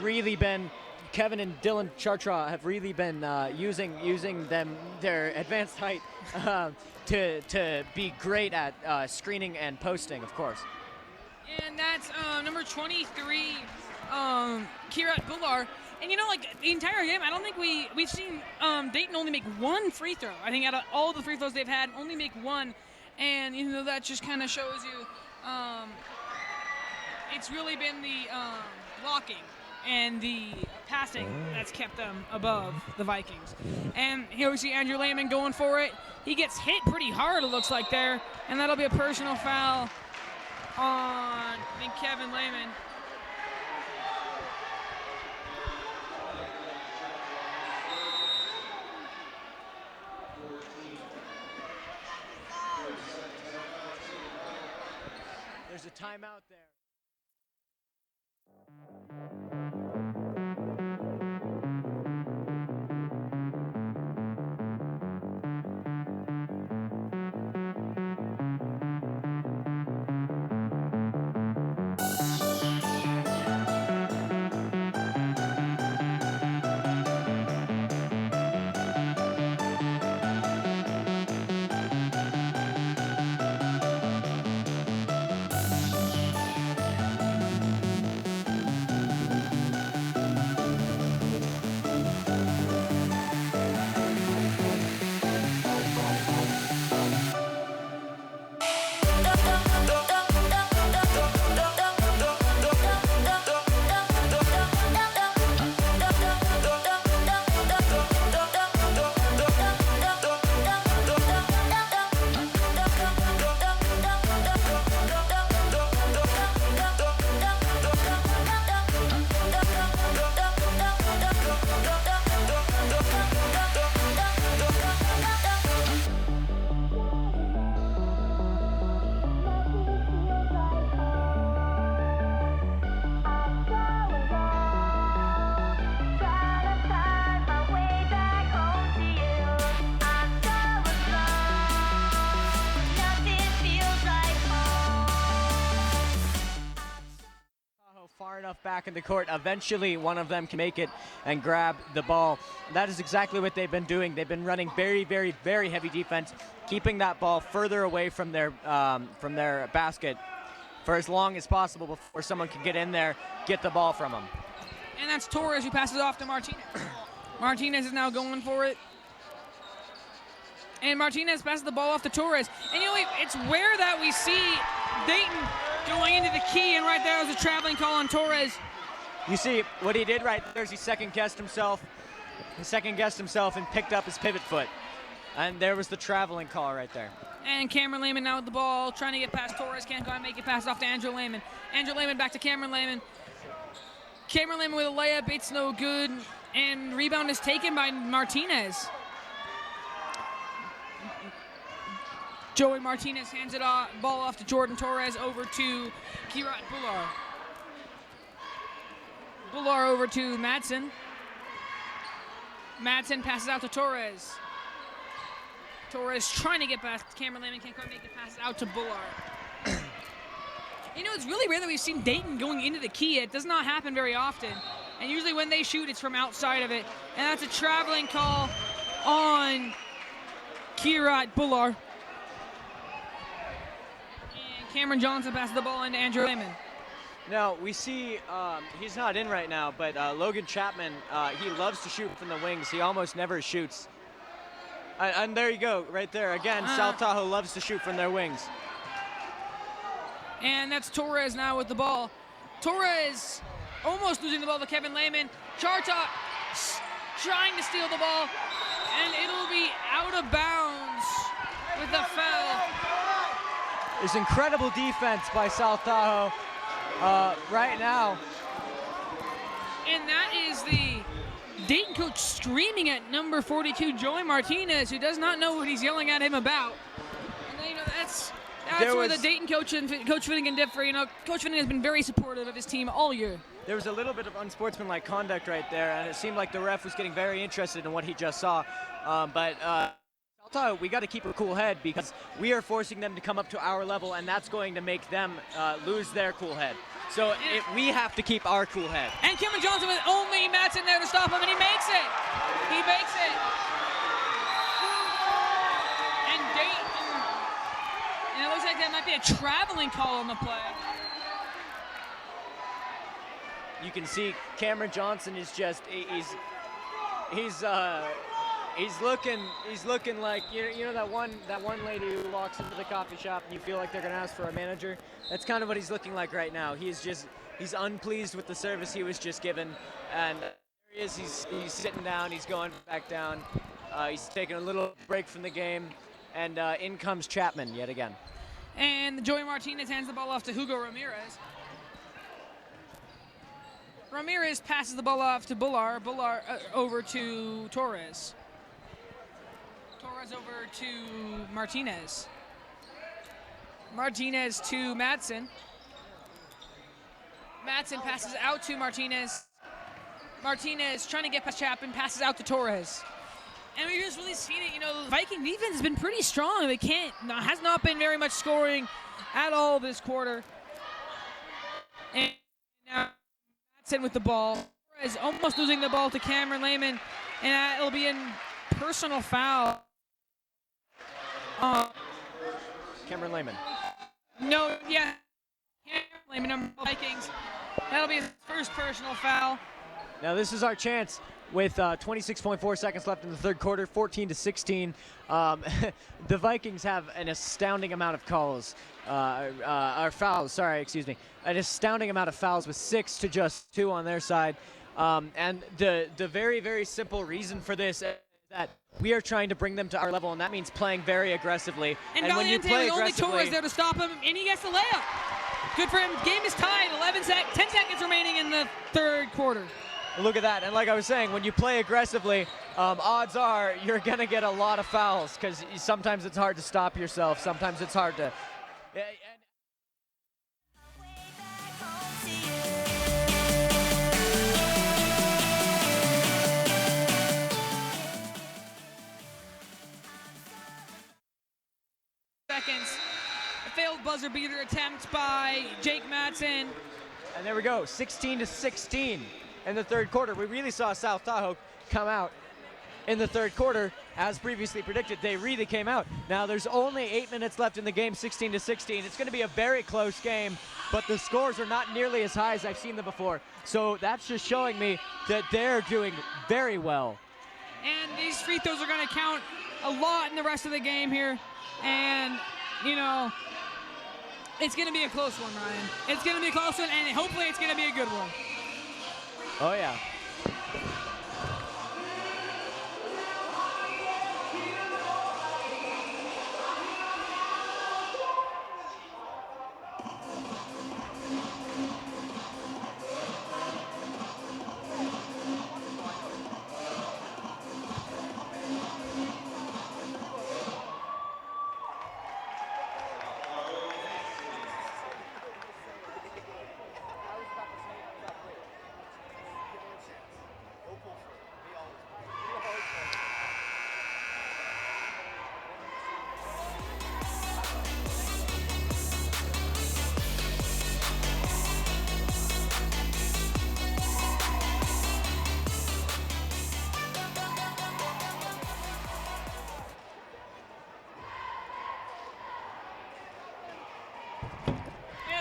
Dylan Chartra have really been using their advanced height to be great at screening and posting, of course. And that's number 23, Kirat Bullard. And the entire game, I don't think we've seen Dayton only make one free throw. I think out of all the free throws they've had, only make one. And that just kind of shows you it's really been the blocking and the passing that's kept them above the Vikings. And here we see Andrew Lehman going for it. He gets hit pretty hard, it looks like there, and that'll be a personal foul on, I think, Kevin Lehman. There's a timeout there. Far enough back in the court, eventually one of them can make it and grab the ball. That is exactly what they've been doing. They've been running very, very, very heavy defense, keeping that ball further away from their basket. for as long as possible before someone can get in there, get the ball from him. And that's Torres who passes off to Martinez. Martinez is now going for it. And Martinez passes the ball off to Torres. And it's rare that we see Dayton going into the key, and right there was a traveling call on Torres. You see, what he did right there is he second-guessed himself. He second-guessed himself and picked up his pivot foot. And there was the traveling call right there. And Cameron Lehman now with the ball, trying to get past Torres. Can't go and make it pass off to Andrew Lehman. Andrew Lehman back to Cameron Lehman. Cameron Lehman with a layup. It's no good. And rebound is taken by Martinez. Joey Martinez hands it off, ball off to Jordan Torres, over to Kirat Bular. Bular over to Madsen. Madsen passes out to Torres. Torres trying to get past Cameron Lehman, can't quite make it pass out to Bular. It's really rare that we've seen Dayton going into the key. It does not happen very often. And usually when they shoot, it's from outside of it. And that's a traveling call on Kirat Bular. Cameron Johnson passes the ball into Andrew Lehman. Now, we see he's not in right now, but Logan Chapman, he loves to shoot from the wings. He almost never shoots. And there you go, right there. Again, South Tahoe loves to shoot from their wings. And that's Torres now with the ball. Torres almost losing the ball to Kevin Lehman. Chartok trying to steal the ball, and it'll be out of bounds with a foul. There's incredible defense by South Tahoe right now. And that is the Dayton coach screaming at number 42, Joey Martinez, who does not know what he's yelling at him about. And then, that's where the Dayton coach and Coach Finnegan differ. Coach Finnegan has been very supportive of his team all year. There was a little bit of unsportsmanlike conduct right there, and it seemed like the ref was getting very interested in what he just saw. We got to keep a cool head because we are forcing them to come up to our level, and that's going to make them lose their cool head. So we have to keep our cool head. And Cameron Johnson with only Madsen there to stop him, and he makes it. He makes it. And Dayton, and it looks like that might be a traveling call on the play. You can see Cameron Johnson is just he's looking like that one lady who walks into the coffee shop and you feel like they're gonna ask for a manager. That's kind of what he's looking like right now. He's unpleased with the service he was just given, and there he is. He's sitting down. He's going back down. He's taking a little break from the game, and in comes Chapman yet again. And Joey Martinez hands the ball off to Hugo Ramirez. Ramirez passes the ball off to Bular. Bular over to Torres. Torres over to Martinez. Martinez to Madsen. Madsen passes out to Martinez. Martinez trying to get past Chapman, passes out to Torres. And we've just really seen it. The Viking defense has been pretty strong. They has not been very much scoring at all this quarter. And now Madsen with the ball. Torres almost losing the ball to Cameron Lehman, and it'll be a personal foul. Cameron Lehman. No, yeah. Cameron Lehman, number Vikings. That'll be his first personal foul. Now this is our chance with 26.4 seconds left in the third quarter, 14-16. The Vikings have an astounding amount of calls, or fouls, an astounding amount of fouls with 6 to just 2 on their side. And the very, very simple reason for this is that we are trying to bring them to our level, and that means playing very aggressively. And when you play aggressively, only Torres there to stop him, and he gets the layup. Good for him. Game is tied. 10 seconds remaining in the third quarter. Look at that. And like I was saying, when you play aggressively, odds are you're going to get a lot of fouls because sometimes it's hard to stop yourself. Sometimes it's hard to... Seconds. A failed buzzer beater attempt by Jake Madsen. And there we go, 16-16 in the third quarter. We really saw South Tahoe come out in the third quarter as previously predicted, they really came out. Now there's only 8 minutes left in the game, 16-16. It's going to be a very close game, but the scores are not nearly as high as I've seen them before. So that's just showing me that they're doing very well. And these free throws are going to count a lot in the rest of the game here. And, you know, it's going to be a close one, Ryan. It's going to be a close one, and hopefully it's going to be a good one. Oh, yeah.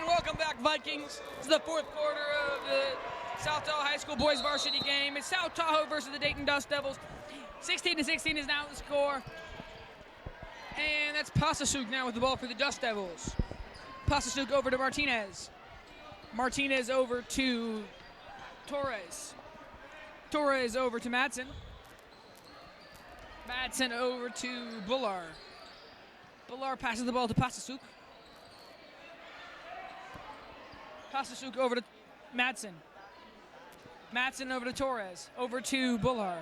Welcome back, Vikings. This is the fourth quarter of the South Tahoe High School boys varsity game. It's South Tahoe versus the Dayton Dust Devils. 16-16 is now the score. And that's Pasasuk now with the ball for the Dust Devils. Pasasuk over to Martinez. Martinez over to Torres. Torres over to Madsen. Madsen over to Bullar. Bullar passes the ball to Pasasuk. Pasasuk over to Madsen. Madsen over to Torres. Over to Bullar.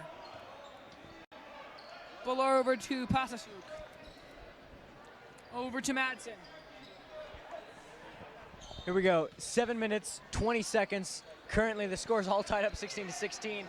Bullar over to Pasasuk. Over to Madsen. Here we go. 7 minutes, 20 seconds. Currently, the score's all tied up 16-16.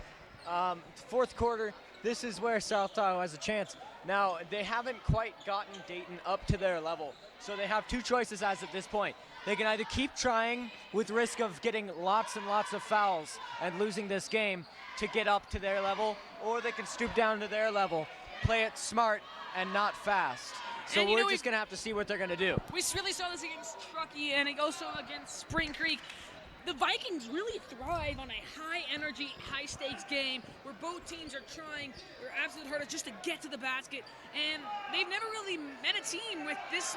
Fourth quarter, this is where South Tahoe has a chance. Now, they haven't quite gotten Dayton up to their level, so they have two choices as of this point. They can either keep trying with risk of getting lots and lots of fouls and losing this game to get up to their level, or they can stoop down to their level, play it smart and not fast. So we're just going to have to see what they're going to do. We really saw this against Truckee and also against Spring Creek. The Vikings really thrive on a high-energy, high-stakes game where both teams are trying their absolute hardest just to get to the basket. And they've never really met a team with this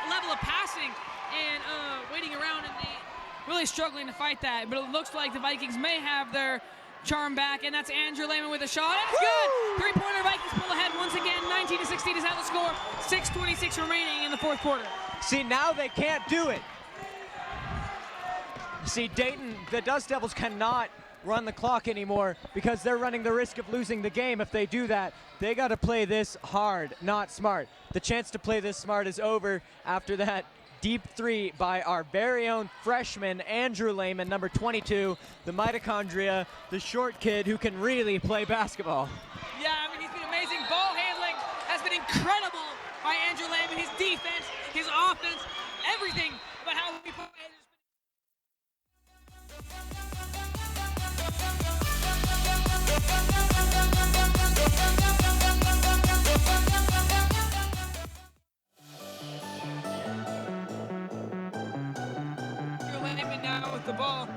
level of passing and waiting around, and they really struggling to fight that. But it looks like the Vikings may have their charm back, and that's Andrew Lehman with a shot. And it's good! Three-pointer, Vikings pull ahead once again. 19-16 is now the score. 6:26 remaining in the fourth quarter. See, now they can't do it. See, Dayton, the Dust Devils cannot run the clock anymore because they're running the risk of losing the game. If they do that, they got to play this hard, not smart. The chance to play this smart is over after that deep three by our very own freshman, Andrew Lehman, number 22, the mitochondria, the short kid who can really play basketball. Yeah, I mean, he's been amazing. Ball handling has been incredible by Andrew Lehman. His defense, his offense, everything about how he plays. Lehman now with the ball.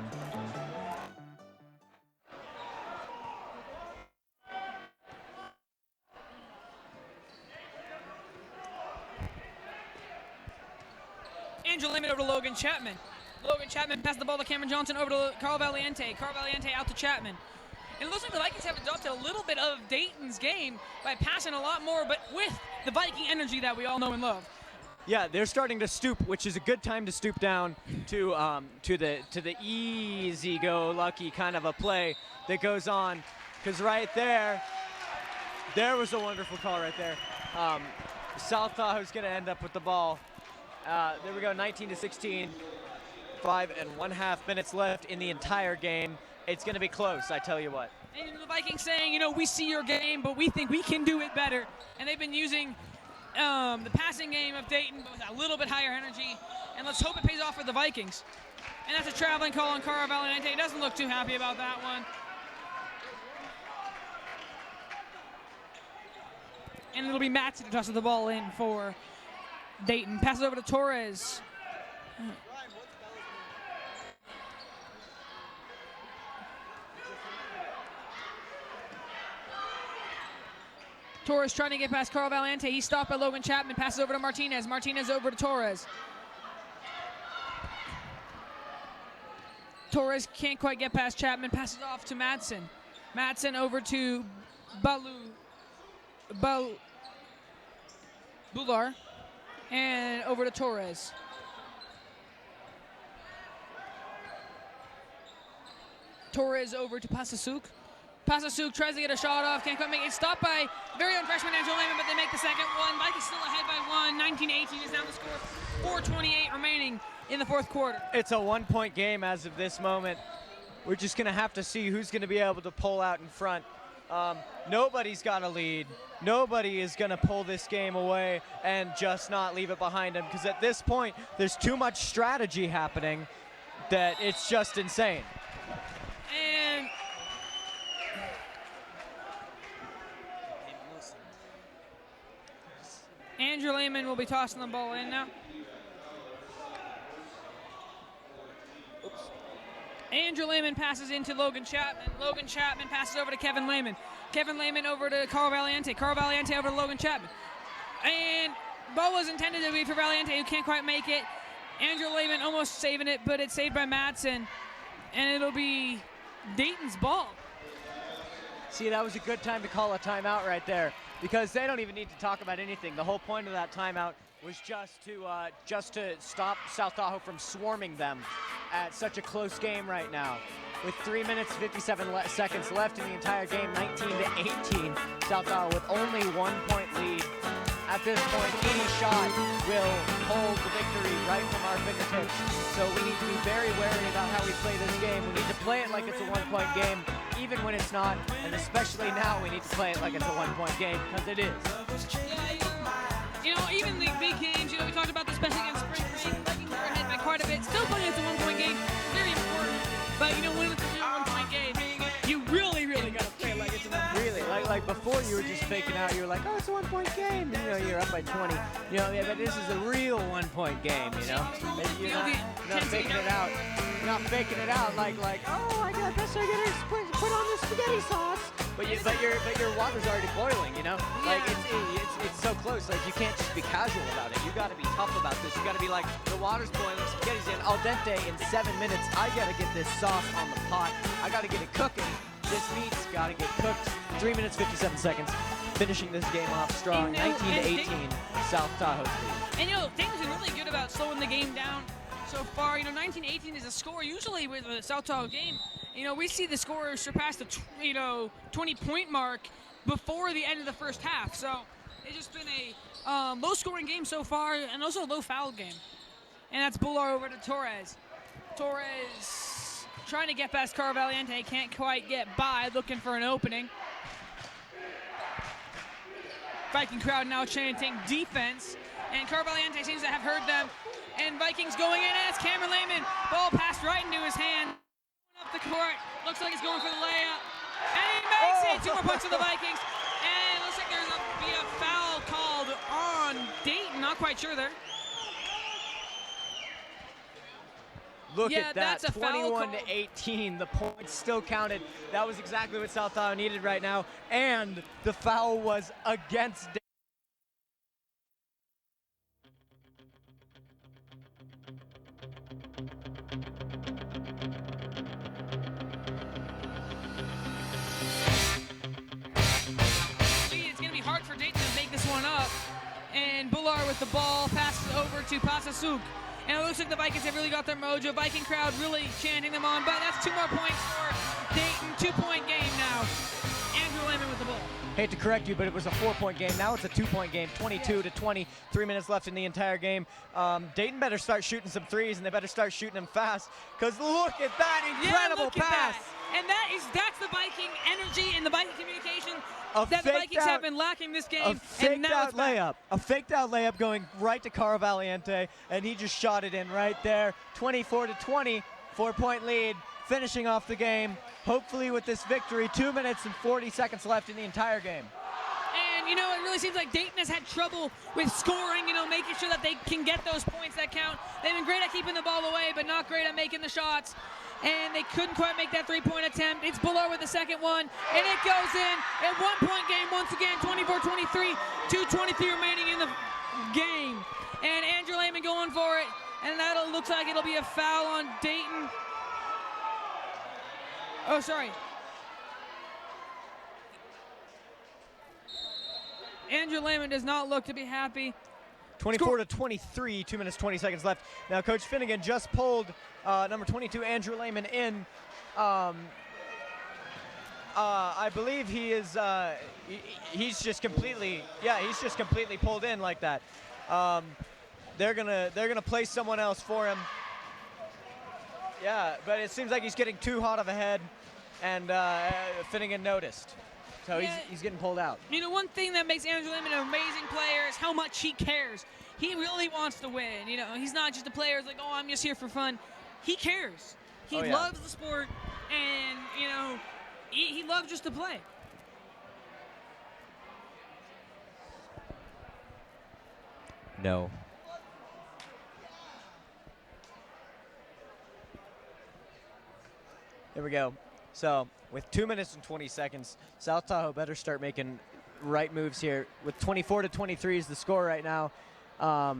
Andrew Lehman over to Logan Chapman. Logan Chapman passed the ball to Cameron Johnson over to Carl Valiente. Carl Valiente out to Chapman. And it looks like the Vikings have adopted a little bit of Dayton's game by passing a lot more, but with the Viking energy that we all know and love. Yeah, they're starting to stoop, which is a good time to stoop down to the easy-go-lucky kind of a play that goes on. Because right there was a wonderful call right there. South Tahoe's going to end up with the ball. There we go, 19-16. 5.5 minutes left in the entire game. It's going to be close, I tell you what. And the Vikings saying, you know, we see your game, but we think we can do it better. And they've been using the passing game of Dayton with a little bit higher energy. And let's hope it pays off for the Vikings. And that's a traveling call on Carl Valiente. He doesn't look too happy about that one. And it'll be Matson who tosses the ball in for Dayton. Passes over to Torres. Torres trying to get past Carl Valente. He's stopped by Logan Chapman. Passes over to Martinez. Martinez over to Torres. Torres can't quite get past Chapman. Passes off to Madsen. Madsen over to Bular. And over to Torres. Torres over to Pasasuk. Pasasuk tries to get a shot off, can't quite make it. It's stopped by very young freshman Angel Lehman, but they make the second one. Vikings still ahead by one. 19-18 is now the score. 4:28 remaining in the fourth quarter. It's a one-point game as of this moment. We're just going to have to see who's going to be able to pull out in front. Nobody's got a lead. Nobody is going to pull this game away and just not leave it behind them, because at this point, there's too much strategy happening that it's just insane. And Andrew Lehman will be tossing the ball in now. Andrew Lehman passes into Logan Chapman. Logan Chapman passes over to Kevin Lehman. Kevin Lehman over to Carl Valiente. Carl Valiente over to Logan Chapman. And ball was intended to be for Valiente, who can't quite make it. Andrew Lehman almost saving it, but it's saved by Madsen. And it'll be Dayton's ball. See, that was a good time to call a timeout right there, because they don't even need to talk about anything. The whole point of that timeout was just to stop South Tahoe from swarming them at such a close game right now. With 3 minutes 57 seconds left in the entire game, 19-18, South Tahoe with only 1 point lead. At this point, any shot will hold the victory right from our fingertips. So we need to be very wary about how we play this game. We need to play it like it's a 1 point game, even when it's not. And especially now, we need to play it like it's a 1 point game, because it is. You know, even the big games, we talked about this, especially against Spring Break. Vikings are ahead by quite a bit. Still playing it's a 1 point game. Very important. But, when it's a real 1 point game, you really, really got to play it like it's a 1 point game. Really, like before you were just faking out. You were like, oh, it's a 1 point game. You're up by 20. Yeah, but this is a real 1 point game, You're not faking it out. You're not faking it out like, oh, I guess I gotta put on the spaghetti sauce. But your water's already boiling, Like it's so close. Like you can't just be casual about it. You got to be tough about this. You got to be like, the water's boiling, spaghetti's in al dente in 7 minutes. I gotta get this sauce on the pot. I gotta get it cooking. This meat's gotta get cooked. 3 minutes 57 seconds. Finishing this game off strong. 19-18. South Tahoe's lead. And Dayton's been really good about slowing the game down so far. 19-18 is a score usually with a South Tahoe game. We see the score surpass the 20-point mark before the end of the first half. So it's just been a low-scoring game so far, and also a low-foul game. And that's Bular over to Torres. Torres trying to get past Carl Valiente, can't quite get by, looking for an opening. Viking crowd now chanting defense, and Carl Valiente seems to have heard them. And Vikings going in, and it's Cameron Lehman. Ball passed right into his hand. Up the court, looks like he's going for the layup, and he makes it. 2 more points for the Vikings, and it looks like there's be a foul called on Dayton. Not quite sure there. Look Yeah, at that, that's a foul 21-18. The points still counted. That was exactly what South Tahoe needed right now, and the foul was against Dayton. Hard for Dayton to make this one up, and Bular with the ball passes over to Pasasuk, and it looks like the Vikings have really got their mojo. Viking crowd really chanting them on, but that's 2 more points for Dayton. 2-point game now. Andrew Lehman with the ball. Hate to correct you, but it was a 4-point game. Now it's a 2-point game, 22-20. 3 minutes left in the entire game. Dayton better start shooting some threes, and they better start shooting them fast, because look at that incredible pass. And that's the Viking energy and the Viking communication A that the Vikings faked have out- been lacking this game. A And faked now out it's back. layup. A faked out layup going right to Carl Valiente, and he just shot it in right there. 24-20, 4-point lead, finishing off the game. Hopefully with this victory, 2 minutes and 40 seconds left in the entire game. And, you know, it really seems like Dayton has had trouble with scoring, you know, making sure that they can get those points that count. They've been great at keeping the ball away, but not great at making the shots. And they couldn't quite make that three-point attempt. It's below with the second one, and it goes in. A one-point game once again, 24-23, 2:23 remaining in the game. And Andrew Lehman going for it, and that looks like it'll be a foul on Dayton. Oh, sorry. Andrew Lehman does not look to be happy. 24-23, 2 minutes, 20 seconds left. Now, Coach Finnegan just pulled number 22, Andrew Lehman, in. I believe he is, he's just completely pulled in like that. They're gonna play someone else for him. Yeah, but it seems like he's getting too hot of a head, and Finnegan noticed. So he's getting pulled out. You know, one thing that makes Andrew Lehman an amazing player is how much he cares. He really wants to win. You know, he's not just a player who's like, oh, I'm just here for fun. He cares. He loves the sport, and, you know, he loves just to play. No. There we go. So, with 2 minutes and 20 seconds, South Tahoe better start making right moves here. With 24-23 is the score right now. I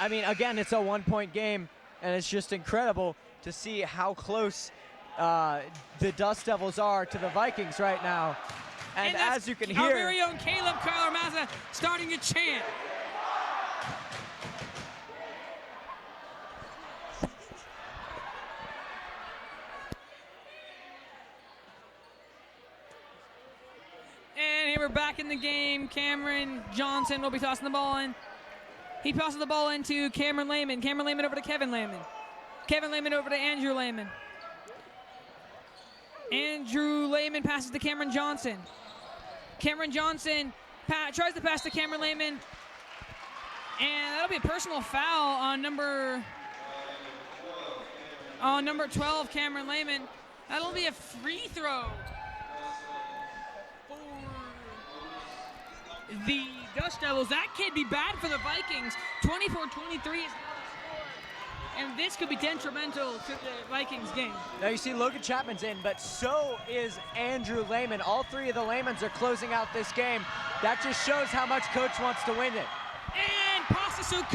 mean, again, it's a one-point game, and it's just incredible to see how close the Dust Devils are to the Vikings right now. And as you can hear, our very own Caleb Carl-Maza starting to chant. And here we're back in the game. Cameron Johnson will be tossing the ball in. He passes the ball into Cameron Lehman. Cameron Lehman over to Kevin Lehman. Kevin Lehman over to Andrew Lehman. Andrew Lehman passes to Cameron Johnson. Cameron Johnson tries to pass to Cameron Lehman. And that'll be a personal foul on number 12, Cameron Lehman. That'll be a free throw for the Dust Devils. That could be bad for the Vikings. 24-23 is now the score. And this could be detrimental to the Vikings game. Now you see Logan Chapman's in, but so is Andrew Lehman. All three of the Lehmans are closing out this game. That just shows how much Coach wants to win it. And Pastasu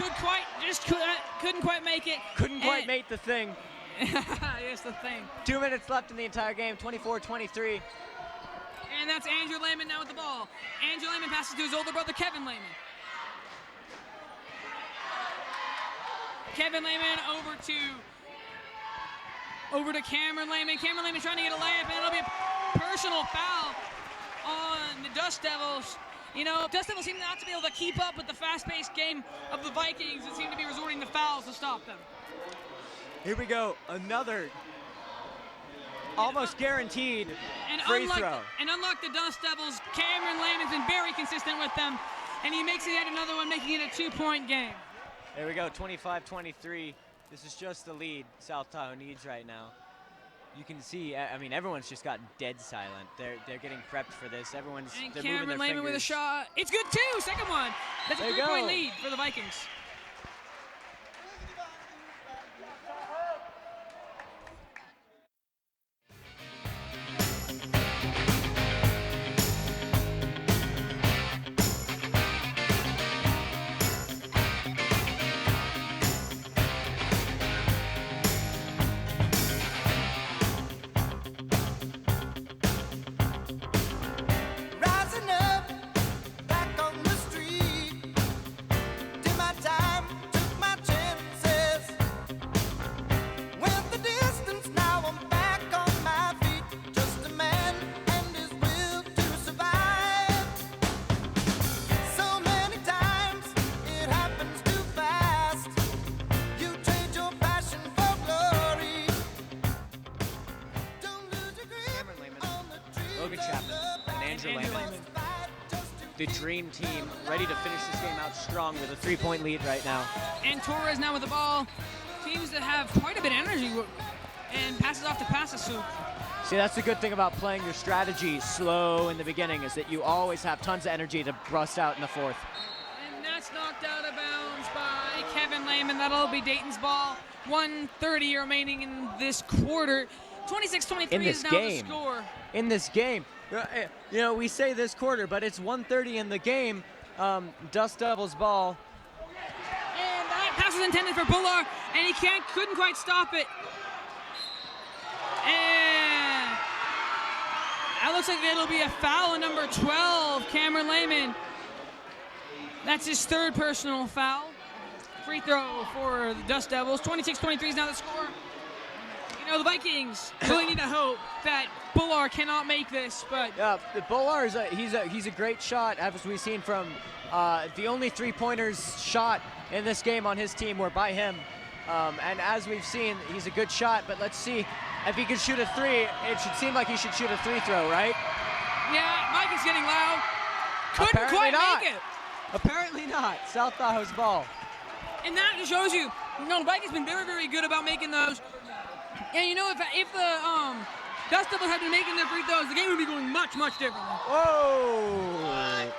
couldn't quite make it. Couldn't quite make the thing. Here's the thing. 2 minutes left in the entire game, 24-23. And that's Andrew Lehman now with the ball. Andrew Lehman passes to his older brother, Kevin Lehman. Kevin Lehman over to Cameron Lehman. Cameron Lehman trying to get a layup, and it'll be a personal foul on the Dust Devils. You know, Dust Devils seem not to be able to keep up with the fast-paced game of the Vikings and seem to be resorting to fouls to stop them. Here we go, another almost guaranteed free throw. And unlike the Dust Devils, Cameron Lehman's been very consistent with them, and he makes it yet another one, making it a 2-point game. There we go, 25-23. This is just the lead South Tahoe needs right now. You can see, I mean, everyone's just gotten dead silent. They're getting prepped for this. They're moving their Cameron Lehman fingers. with a shot. It's good too, second one. That's a 3-point lead for the Vikings. Rising up, back on the street. Did my time, took my chances. Went the distance, now I'm back on my feet. Just a man and his will to survive. So many times it happens too fast. You trade your passion for glory. Don't lose your grip Cameron Lehman, on the tree. Logan Chapman, and Andrew Lehman. The dream team ready to finish this game out strong with a 3-point lead right now. And Torres now with the ball. Seems to have quite a bit of energy and passes off to Pastasu. See, that's the good thing about playing your strategy slow in the beginning, is that you always have tons of energy to bust out in the fourth. And that's knocked out of bounds by Kevin Lehman. That'll be Dayton's ball. 1:30 remaining in this quarter. 26-23 is now the score. In this game. You know, we say this quarter, but it's 1:30 in the game. Dust Devils ball. And that pass was intended for Bullard, and he couldn't quite stop it. And that looks like it'll be a foul on number 12, Cameron Lehman. That's his third personal foul. Free throw for the Dust Devils. 26-23 is now the score. You know, the Vikings really need to hope that Bullard cannot make this, but yeah, Bullard he's a great shot, as we've seen from the only three-pointers shot in this game on his team were by him. And as we've seen, he's a good shot, but let's see if he can shoot a three. It should seem like he should shoot a free throw, right? Yeah, Mike is getting loud. Couldn't Apparently quite not. make it. Apparently not. South Tahoe's ball. And that just shows you, the Vikings been very, very good about making those. And you know, if the Dust Devils had been making their free throws, the game would be going much, much differently. Whoa!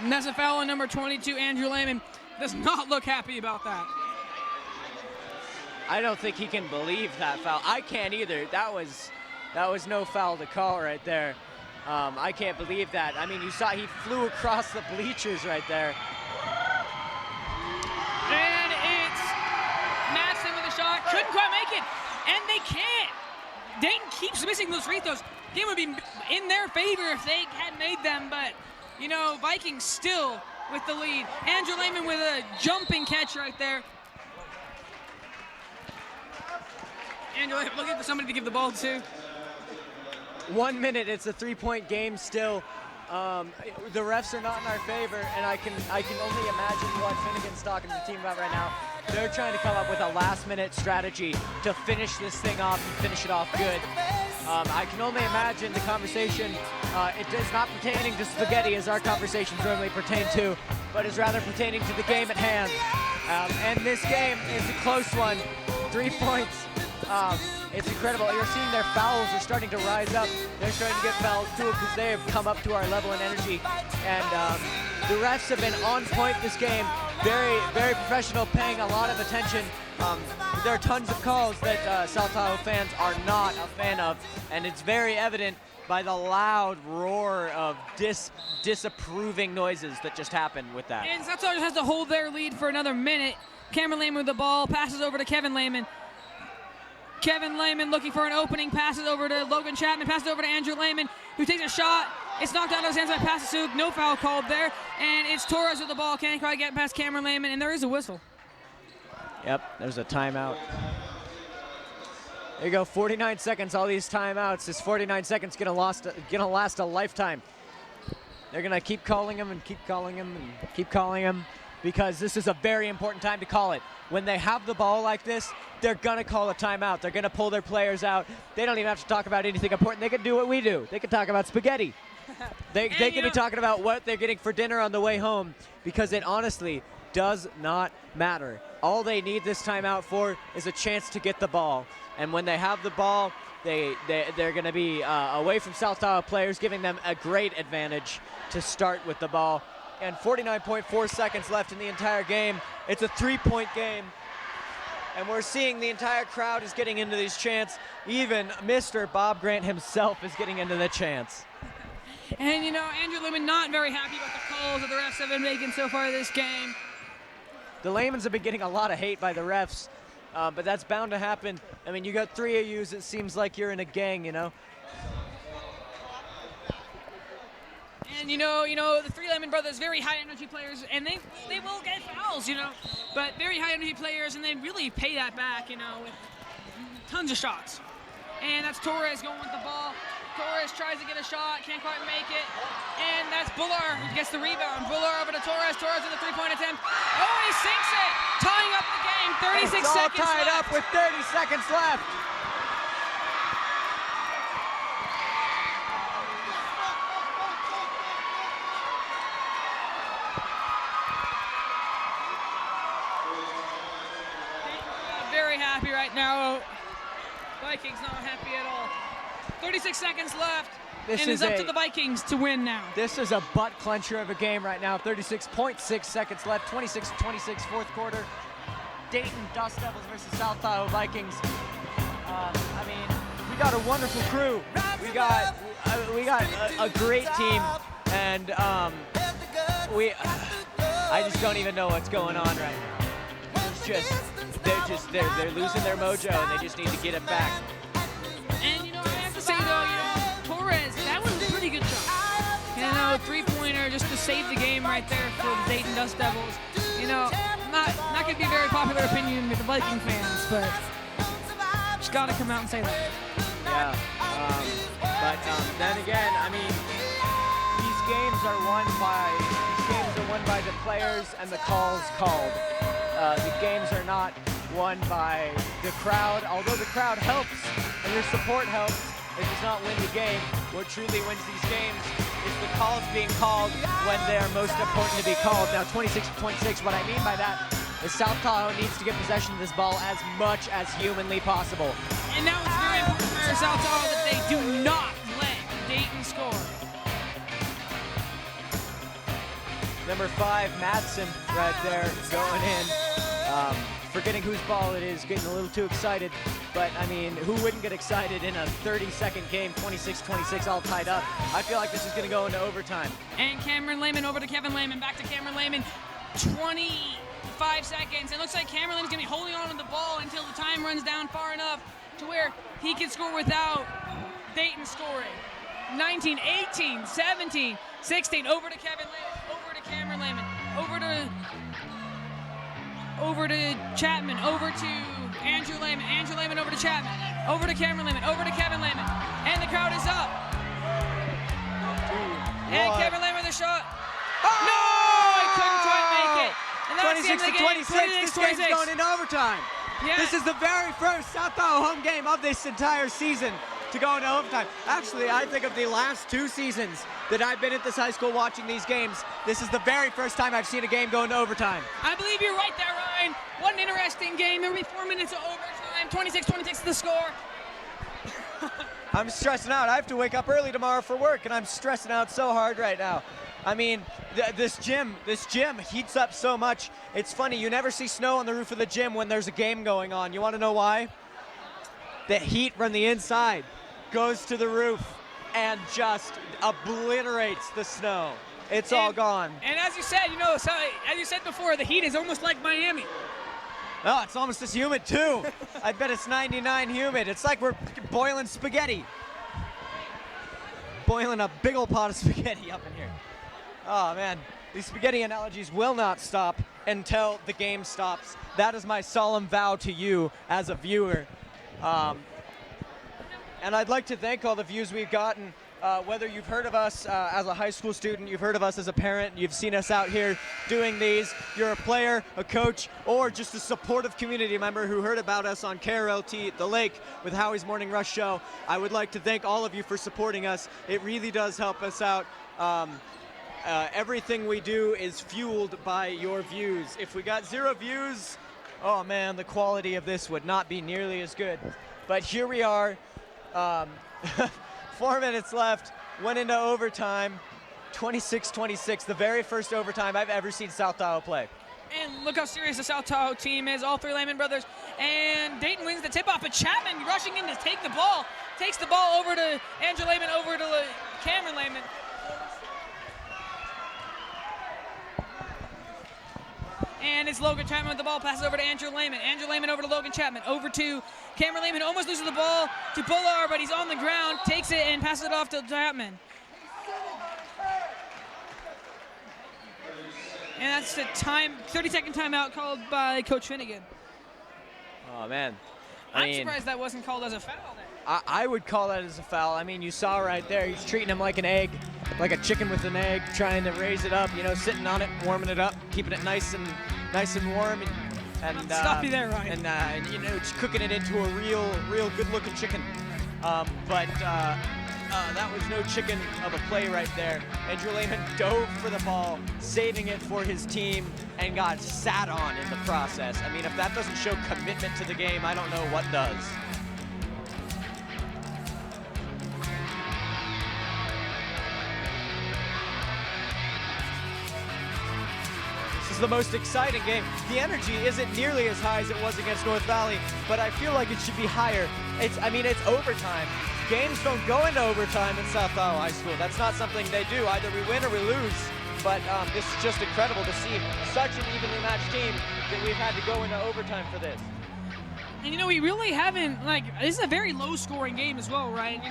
And that's a foul on number 22, Andrew Lehman. Does not look happy about that. I don't think he can believe that foul. I can't either. That was no foul to call right there. I can't believe that. I mean, you saw he flew across the bleachers right there. And it's Madsen with a shot. Couldn't quite make it. And they can't. Dayton keeps missing those free throws. Game would be in their favor if they had made them, but you know, Vikings still with the lead. Andrew Lehman with a jumping catch right there. Andrew Lehman looking for somebody to give the ball to. 1 minute, it's a three-point game still. The refs are not in our favor, and I can only imagine what Finnegan's talking to the team about right now. They're trying to come up with a last-minute strategy to finish this thing off and finish it off good. I can only imagine the conversation. It is not pertaining to spaghetti, as our conversations normally pertain to, but is rather pertaining to the game at hand. And this game is a close one. 3 points. It's incredible. You're seeing their fouls are starting to rise up. They're starting to get fouled too because they have come up to our level and energy. And the refs have been on point this game. Very, very professional, paying a lot of attention. There are tons of calls that South Tahoe fans are not a fan of, and it's very evident by the loud roar of disapproving noises that just happened with that. And South Tahoe has to hold their lead for another minute. Cameron Lehman with the ball, passes over to Kevin Lehman. Kevin Lehman looking for an opening, passes over to Logan Chapman, passes over to Andrew Lehman, who takes a shot. It's knocked out of his hands by Pasasuk. No foul called there. And it's Torres with the ball. Can't quite get past Cameron Lehman, and there is a whistle. Yep, there's a timeout. There you go, 49 seconds, all these timeouts. This 49 seconds gonna last a lifetime. They're gonna keep calling him and keep calling him and keep calling him because this is a very important time to call it. When they have the ball like this, they're gonna call a timeout. They're gonna pull their players out. They don't even have to talk about anything important. They can do what we do. They can talk about spaghetti. They can be talking about what they're getting for dinner on the way home because it honestly does not matter. All they need this timeout for is a chance to get the ball. And when they have the ball, they're going to be away from South Tahoe players, giving them a great advantage to start with the ball. And 49.4 seconds left in the entire game. It's a 3-point game. And we're seeing the entire crowd is getting into these chants. Even Mr. Bob Grant himself is getting into the chants. And, you know, Andrew Lehman not very happy about the calls that the refs have been making so far this game. The Layman's have been getting a lot of hate by the refs, but that's bound to happen. I mean, you got three of yous, it seems like you're in a gang, you know? And, you know, the three Lehman brothers, very high-energy players, and they will get fouls, you know, but very high-energy players, and they really pay that back, you know, with tons of shots. And that's Torres going with the ball. Torres tries to get a shot, can't quite make it. And that's Bullard who gets the rebound. Bullard over to Torres. Torres with a three-point attempt. Oh, he sinks it! Tying up the game. 36 it's all seconds tied left. up with 30 seconds left. right now. Vikings not happy at all. 36 seconds left. And it's up to the Vikings to win now. This is a butt clencher of a game right now. 36.6 seconds left. 26-26 fourth quarter. Dayton Dust Devils versus South Tahoe Vikings. I mean, we got a wonderful crew. We got a great team, and I just don't even know what's going on right now. They're losing their mojo, and they just need to get it back. And I have to say though, Torres, that was a pretty good shot. Three-pointer just to save the game right there for the Dayton Dust Devils. Not gonna be a very popular opinion with the Viking fans, but just gotta come out and say that. Yeah, but then again, I mean, these games are won by the players and the calls called. The games are not won by the crowd. Although the crowd helps and your support helps, it does not win the game. What truly wins these games is the calls being called when they're most important to be called. Now, 26.6, what I mean by that is South Tahoe needs to get possession of this ball as much as humanly possible. And now it's very important for South Tahoe that they do not let Dayton score. Number 5, Madsen, right there, going in. Forgetting whose ball it is, getting a little too excited. But, I mean, who wouldn't get excited in a 30-second game, 26-26, all tied up? I feel like this is going to go into overtime. And Cameron Lehman over to Kevin Lehman, back to Cameron Lehman. 25 seconds. It looks like Cameron Lehman's going to be holding on to the ball until the time runs down far enough to where he can score without Dayton scoring. 19, 18, 17, 16, over to Kevin Lehman, over to Cameron Lehman, over to Chapman, over to Andrew Lehman over to Chapman, over to Cameron Lehman, over to Kevin Lehman, and the crowd is up. And Kevin Lehman with a shot. Oh! No, he couldn't quite make it. And that's the end of the game. 26-26, this game's going into overtime. Yeah. This is the very first South Tahoe home game of this entire season to go into overtime. Actually, I think of the last 2 seasons that I've been at this high school watching these games, this is the very first time I've seen a game go into overtime. I believe you're right there, Ryan. What an interesting game. There will be 4 minutes of overtime. 26-26 is the score. I'm stressing out. I have to wake up early tomorrow for work, and I'm stressing out so hard right now. I mean, this gym heats up so much. It's funny, you never see snow on the roof of the gym when there's a game going on. You want to know why? The heat from the inside goes to the roof and just obliterates the snow. It's all gone. And as you said, as you said before, the heat is almost like Miami. Oh, it's almost as humid too. I bet it's 99 humid. It's like we're boiling spaghetti. Boiling a big old pot of spaghetti up in here. Oh man, these spaghetti analogies will not stop until the game stops. That is my solemn vow to you as a viewer. And I'd like to thank all the views we've gotten. Whether you've heard of us as a high school student, you've heard of us as a parent, you've seen us out here doing these, you're a player, a coach, or just a supportive community member who heard about us on KRLT The Lake with Howie's Morning Rush Show, I would like to thank all of you for supporting us. It really does help us out. Everything we do is fueled by your views. If we got 0 views, oh man, the quality of this would not be nearly as good. But here we are. 4 minutes left, went into overtime, 26-26, the very first overtime I've ever seen South Tahoe play. And look how serious the South Tahoe team is, all 3 Lehman brothers. And Dayton wins the tip-off, but Chapman rushing in to take the ball, takes the ball over to Andrew Lehman, over to Cameron Lehman. And it's Logan Chapman with the ball, passes over to Andrew Lehman. Andrew Lehman over to Logan Chapman, over to Cameron Lehman, almost loses the ball to Polar, but he's on the ground, takes it and passes it off to Chapman. And that's the 30-second timeout called by Coach Finnegan. Oh man. I'm surprised that wasn't called as a foul then. I would call that as a foul. I mean, you saw right there, he's treating him like an egg, like a chicken with an egg, trying to raise it up, sitting on it, warming it up, keeping it nice and warm, and stop you there, Ryan. And just cooking it into a real good-looking chicken. But That was no chicken of a play right there. Andrew Lehman dove for the ball, saving it for his team, and got sat on in the process. I mean, if that doesn't show commitment to the game, I don't know what does. This is the most exciting game. The energy isn't nearly as high as it was against North Valley, but I feel like it should be higher. It's overtime. Games don't go into overtime in South Iowa High School. That's not something they do. Either we win or we lose. But this is just incredible to see such an evenly matched team that we've had to go into overtime for this. And you know, we really haven't, this is a very low scoring game as well, right?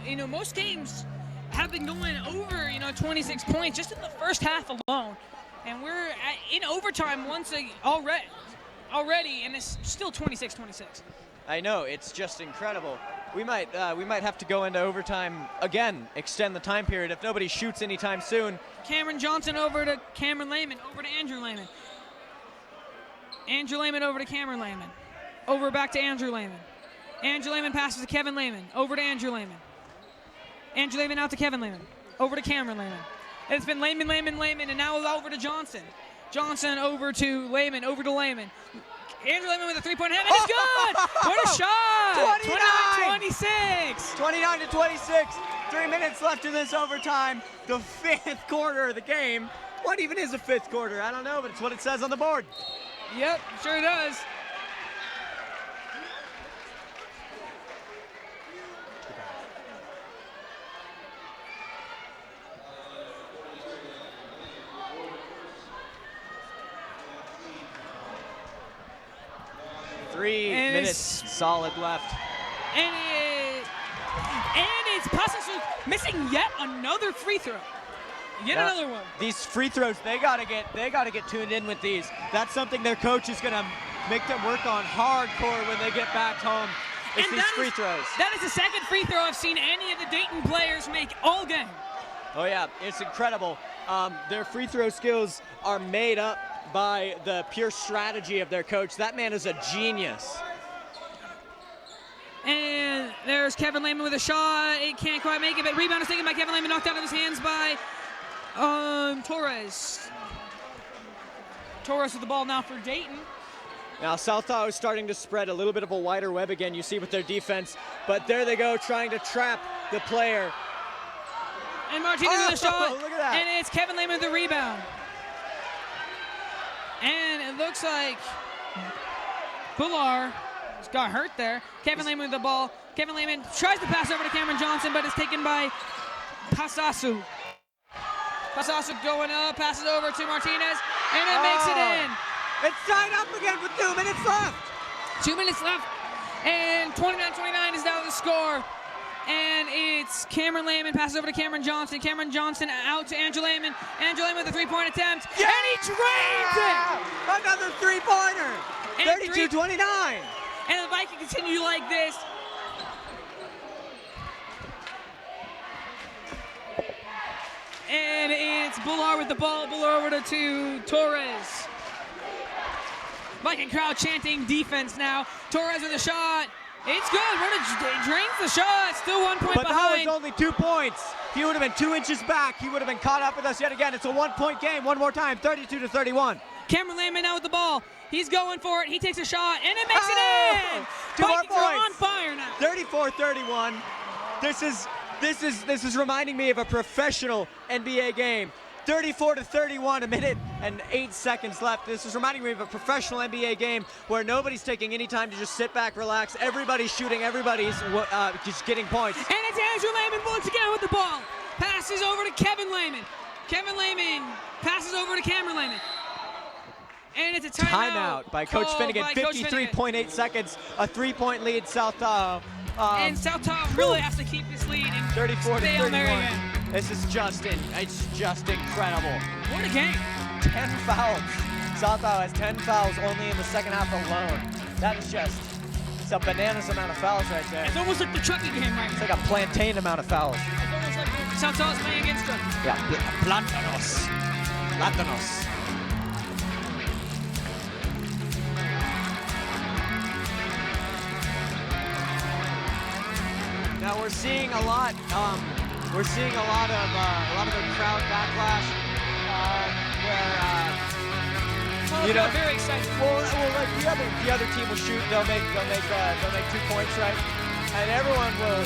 You know, most games have been going over, 26 points just in the first half alone. And we're in overtime already, and it's still 26-26. I know, it's just incredible. We might have to go into overtime again, extend the time period if nobody shoots anytime soon. Cameron Johnson over to Cameron Lehman, over to Andrew Lehman. Andrew Lehman over to Cameron Lehman. Over back to Andrew Lehman. Andrew Lehman passes to Kevin Lehman. Over to Andrew Lehman. Andrew Lehman out to Kevin Lehman. Over to Cameron Lehman. It's been Lehman, Lehman, Lehman, and now over to Johnson. Johnson over to Lehman, over to Lehman. Andrew Lehman with a three-point hit, and it's good! What a shot! 29-26! 29-26. 3 minutes left in this overtime. The fifth quarter of the game. What even is a fifth quarter? I don't know, but it's what it says on the board. Yep, sure does. Three minutes solid left. And it's Pasasu missing yet another free throw. Another one. These free throws, they gotta get tuned in with these. That's something their coach is gonna make them work on hardcore when they get back home. It's these free throws. That is the second free throw I've seen any of the Dayton players make all game. Oh yeah, it's incredible. Their free throw skills are made up by the pure strategy of their coach. That man is a genius. And there's Kevin Lehman with a shot. It can't quite make it, but rebound is taken by Kevin Lehman, knocked out of his hands by Torres. Torres with the ball now for Dayton. Now South Iowa is starting to spread a little bit of a wider web again, you see with their defense, but there they go trying to trap the player. And Martinez with a shot. Look at that. And it's Kevin Lehman with the rebound. And it looks like Bullar got hurt there. Kevin Lehman with the ball. Kevin Lehman tries to pass over to Cameron Johnson, but it's taken by Pasasu. Pasasu going up, passes over to Martinez, and it makes it in. It's tied up again with 2 minutes left. 2 minutes left, and 29-29 is now the score. And it's Cameron Lehman passes over to Cameron Johnson. Cameron Johnson out to Andrew Lehman. Andrew Lehman with a three-point attempt, and he drains it! Another three-pointer. 32-29. And the Vikings continue like this. And it's Bullar with the ball. Bullar over to Torres. Viking crowd chanting defense now. Torres with a shot. It's good. Drains the shot. Still 1 point but behind. But that was only 2 points. If he would have been 2 inches back, he would have been caught up with us yet again. It's a 1 point game. One more time, 32-31. Cameron Lehman now with the ball. He's going for it. He takes a shot, and it makes it in. 2 more Vikings are on points. fire now. 34-31. This is reminding me of a professional NBA game. 34-31, a minute and 8 seconds left. This is reminding me of a professional NBA game where nobody's taking any time to just sit back, relax. Everybody's shooting. Everybody's just getting points. And it's Andrew Lehman once again with the ball. Passes over to Kevin Lehman. Kevin Lehman passes over to Cameron Lehman. And it's a timeout by Coach Finnegan. 53.8 seconds. A 3-point lead, South Iowa. And South Iowa really has to keep this lead and 34-31. This is it's just incredible. What a game. 10 fouls. South Iowa has 10 fouls only in the second half alone. That is it's a bananas amount of fouls right there. It's almost like the Chucky game right It's now. like a plantain amount of fouls. It's almost like South Iowa's playing against them. Yeah, plantanos. Plantanos. we're seeing a lot. We're seeing a lot of the crowd backlash, where very excited. well, like the other team will shoot. They'll make 2 points, right? And everyone will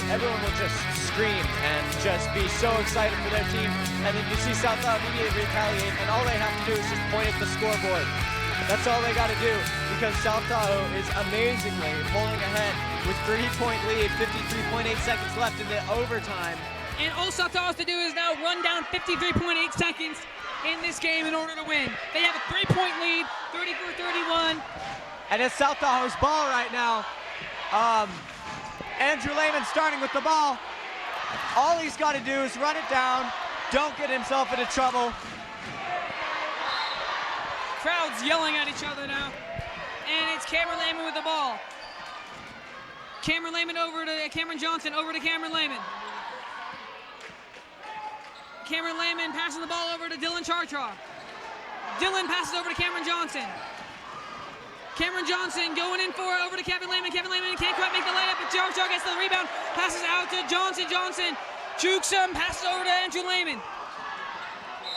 just scream and just be so excited for their team. And then you see South Tahoe immediately retaliate, and all they have to do is just point at the scoreboard. That's all they got to do, because South Tahoe is amazingly pulling ahead with 3-point lead, 53.8 seconds left in the overtime. And all South Tahoe has to do is now run down 53.8 seconds in this game in order to win. They have a 3-point lead, 34-31. And it's South Tahoe's ball right now. Andrew Lehman starting with the ball. All he's got to do is run it down, don't get himself into trouble. Crowd's yelling at each other now. And it's Cameron Lehman with the ball. Cameron Lehman over to Cameron Johnson, over to Cameron Lehman. Cameron Lehman passing the ball over to Dylan Chartraw. Dylan passes over to Cameron Johnson. Cameron Johnson going in for it, over to Kevin Lehman. Kevin Lehman can't quite make the layup, but Chartraw gets the rebound, passes out to Johnson. Johnson jukes him, passes over to Andrew Lehman.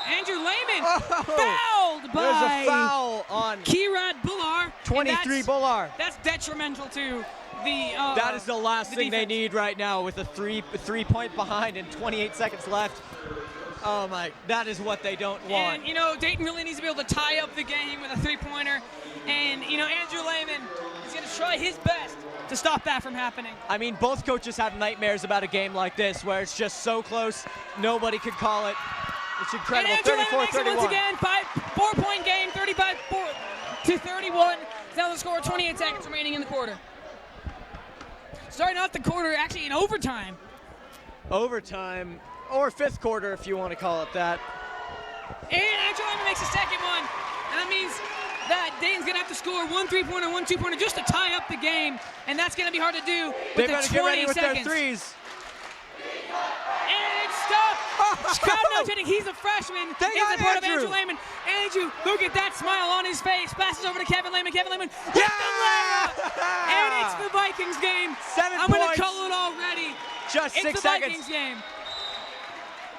Andrew Lehman fouled by There's a foul on Kirad Bullar. 23 Bullar. That's detrimental to the That is the last thing they defense. need right now, with a 3-point behind and 28 seconds left. Oh my, that is what they don't want. And Dayton really needs to be able to tie up the game with a 3-pointer. And Andrew Lehman is going to try his best to stop that from happening. I mean, both coaches have nightmares about a game like this, where it's just so close, nobody could call it. It's incredible. And Andrew Lehman makes it once 34-31. again. 4-point game, 35-31. Now the score, 28 seconds remaining in the quarter. Starting off the quarter, actually in overtime. Overtime, or fifth quarter, if you want to call it that. And Andrew Lehman makes a second one. And that means that Dayton's going to have to score 1 3-pointer, 1 2-pointer just to tie up the game. And that's going to be hard to do They with better the get 20 ready with seconds. their threes. And it's stopped. Crowd now hitting. He's a freshman. They in got support of Andrew. Andrew Lehman. Andrew, look at that smile on his face. Passes over to Kevin Lehman. Kevin Lehman with Yeah! the layup. And it's the Vikings game. 7 I'm going points. to call it already. Just It's 6 the seconds. Vikings game.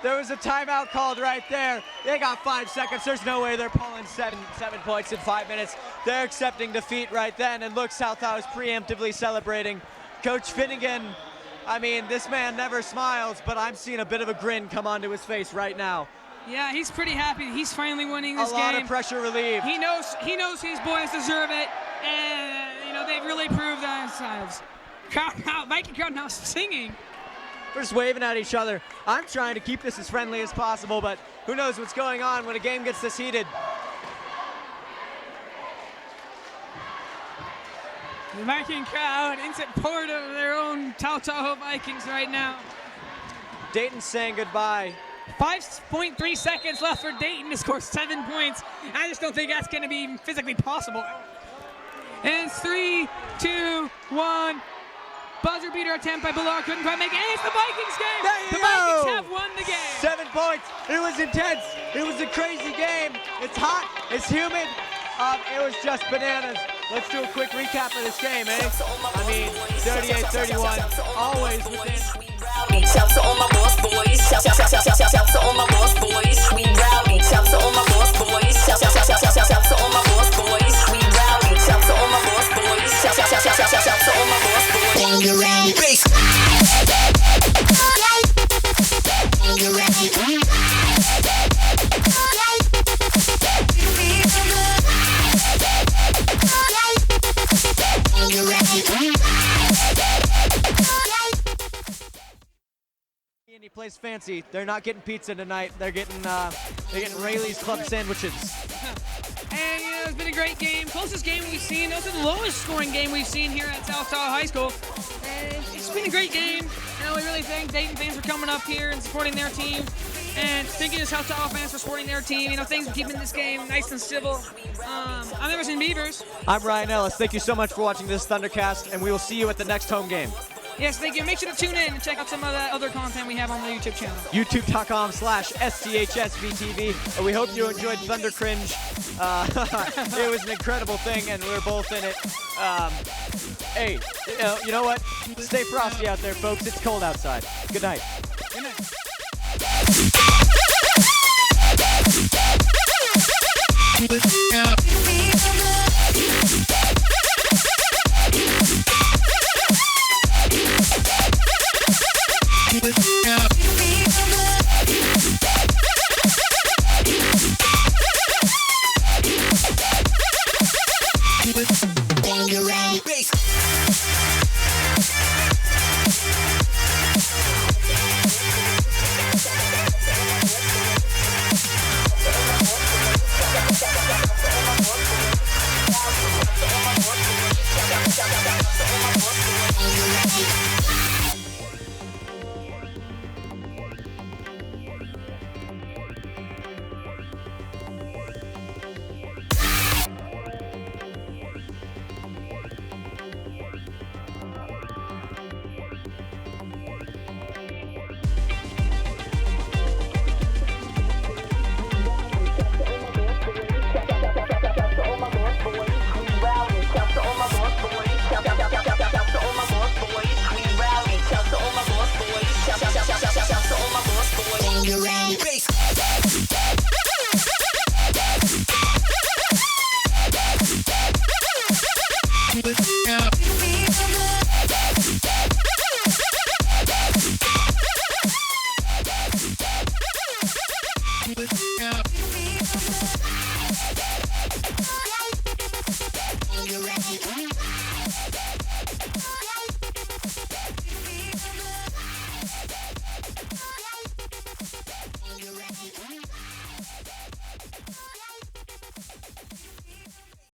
There was a timeout called right there. They got 5 seconds. There's no way they're pulling 7 points in 5 minutes. They're accepting defeat right then. And look, South Tahoe is preemptively celebrating. Coach Finnegan, I mean, this man never smiles, but I'm seeing a bit of a grin come onto his face right now. Yeah, he's pretty happy. He's finally winning this A game. lot of pressure relieved. He knows his boys deserve it, and they've really proved themselves. Viking crowd now singing. We're just waving at each other. I'm trying to keep this as friendly as possible, but who knows what's going on when a game gets this heated. The Viking crowd in support of their own Tahoe Vikings right now. Dayton's saying goodbye. 5.3 seconds left for Dayton to score 7 points. I just don't think that's going to be even physically possible. And it's 3, 2, 1. Buzzer beater attempt by Bullar, couldn't quite make it. And it's the Vikings game. There you The go. Vikings have won the game. 7 points. It was intense. It was a crazy game. It's hot. It's humid. It was just bananas. Let's do a quick recap of this game, eh? I mean, 38-31, always within. Shout to all my boss boys. Shout to all my boss boys. We rowdy. Shout to all my boss boys. Shout to all my boss boys. We rowdy. Shout to all my boss boys. Shout to all my boss boys. When you're ready, bass. When you're ready. And he plays fancy. They're not getting pizza tonight. They're getting Rayleigh's club sandwiches. And it's been a great game. Closest game we've seen. Also the lowest scoring game we've seen here at South Tahoe High School. And it's been a great game. We really thank Dayton fans for coming up here and supporting their team. And thank you to South Tahoe fans for supporting their team. Thanks for keeping this game nice and civil. I'm Emerson Beavers. I'm Ryan Ellis. Thank you so much for watching this Thundercast, and we will see you at the next home game. Yes, thank you. Make sure to tune in and check out some of the other content we have on the YouTube channel. YouTube.com/STHSVTV. We hope you enjoyed Thunder Cringe. It was an incredible thing, and we were both in it. Hey, you know what? Stay frosty out there, folks. It's cold outside. Good night. Good night. Yeah.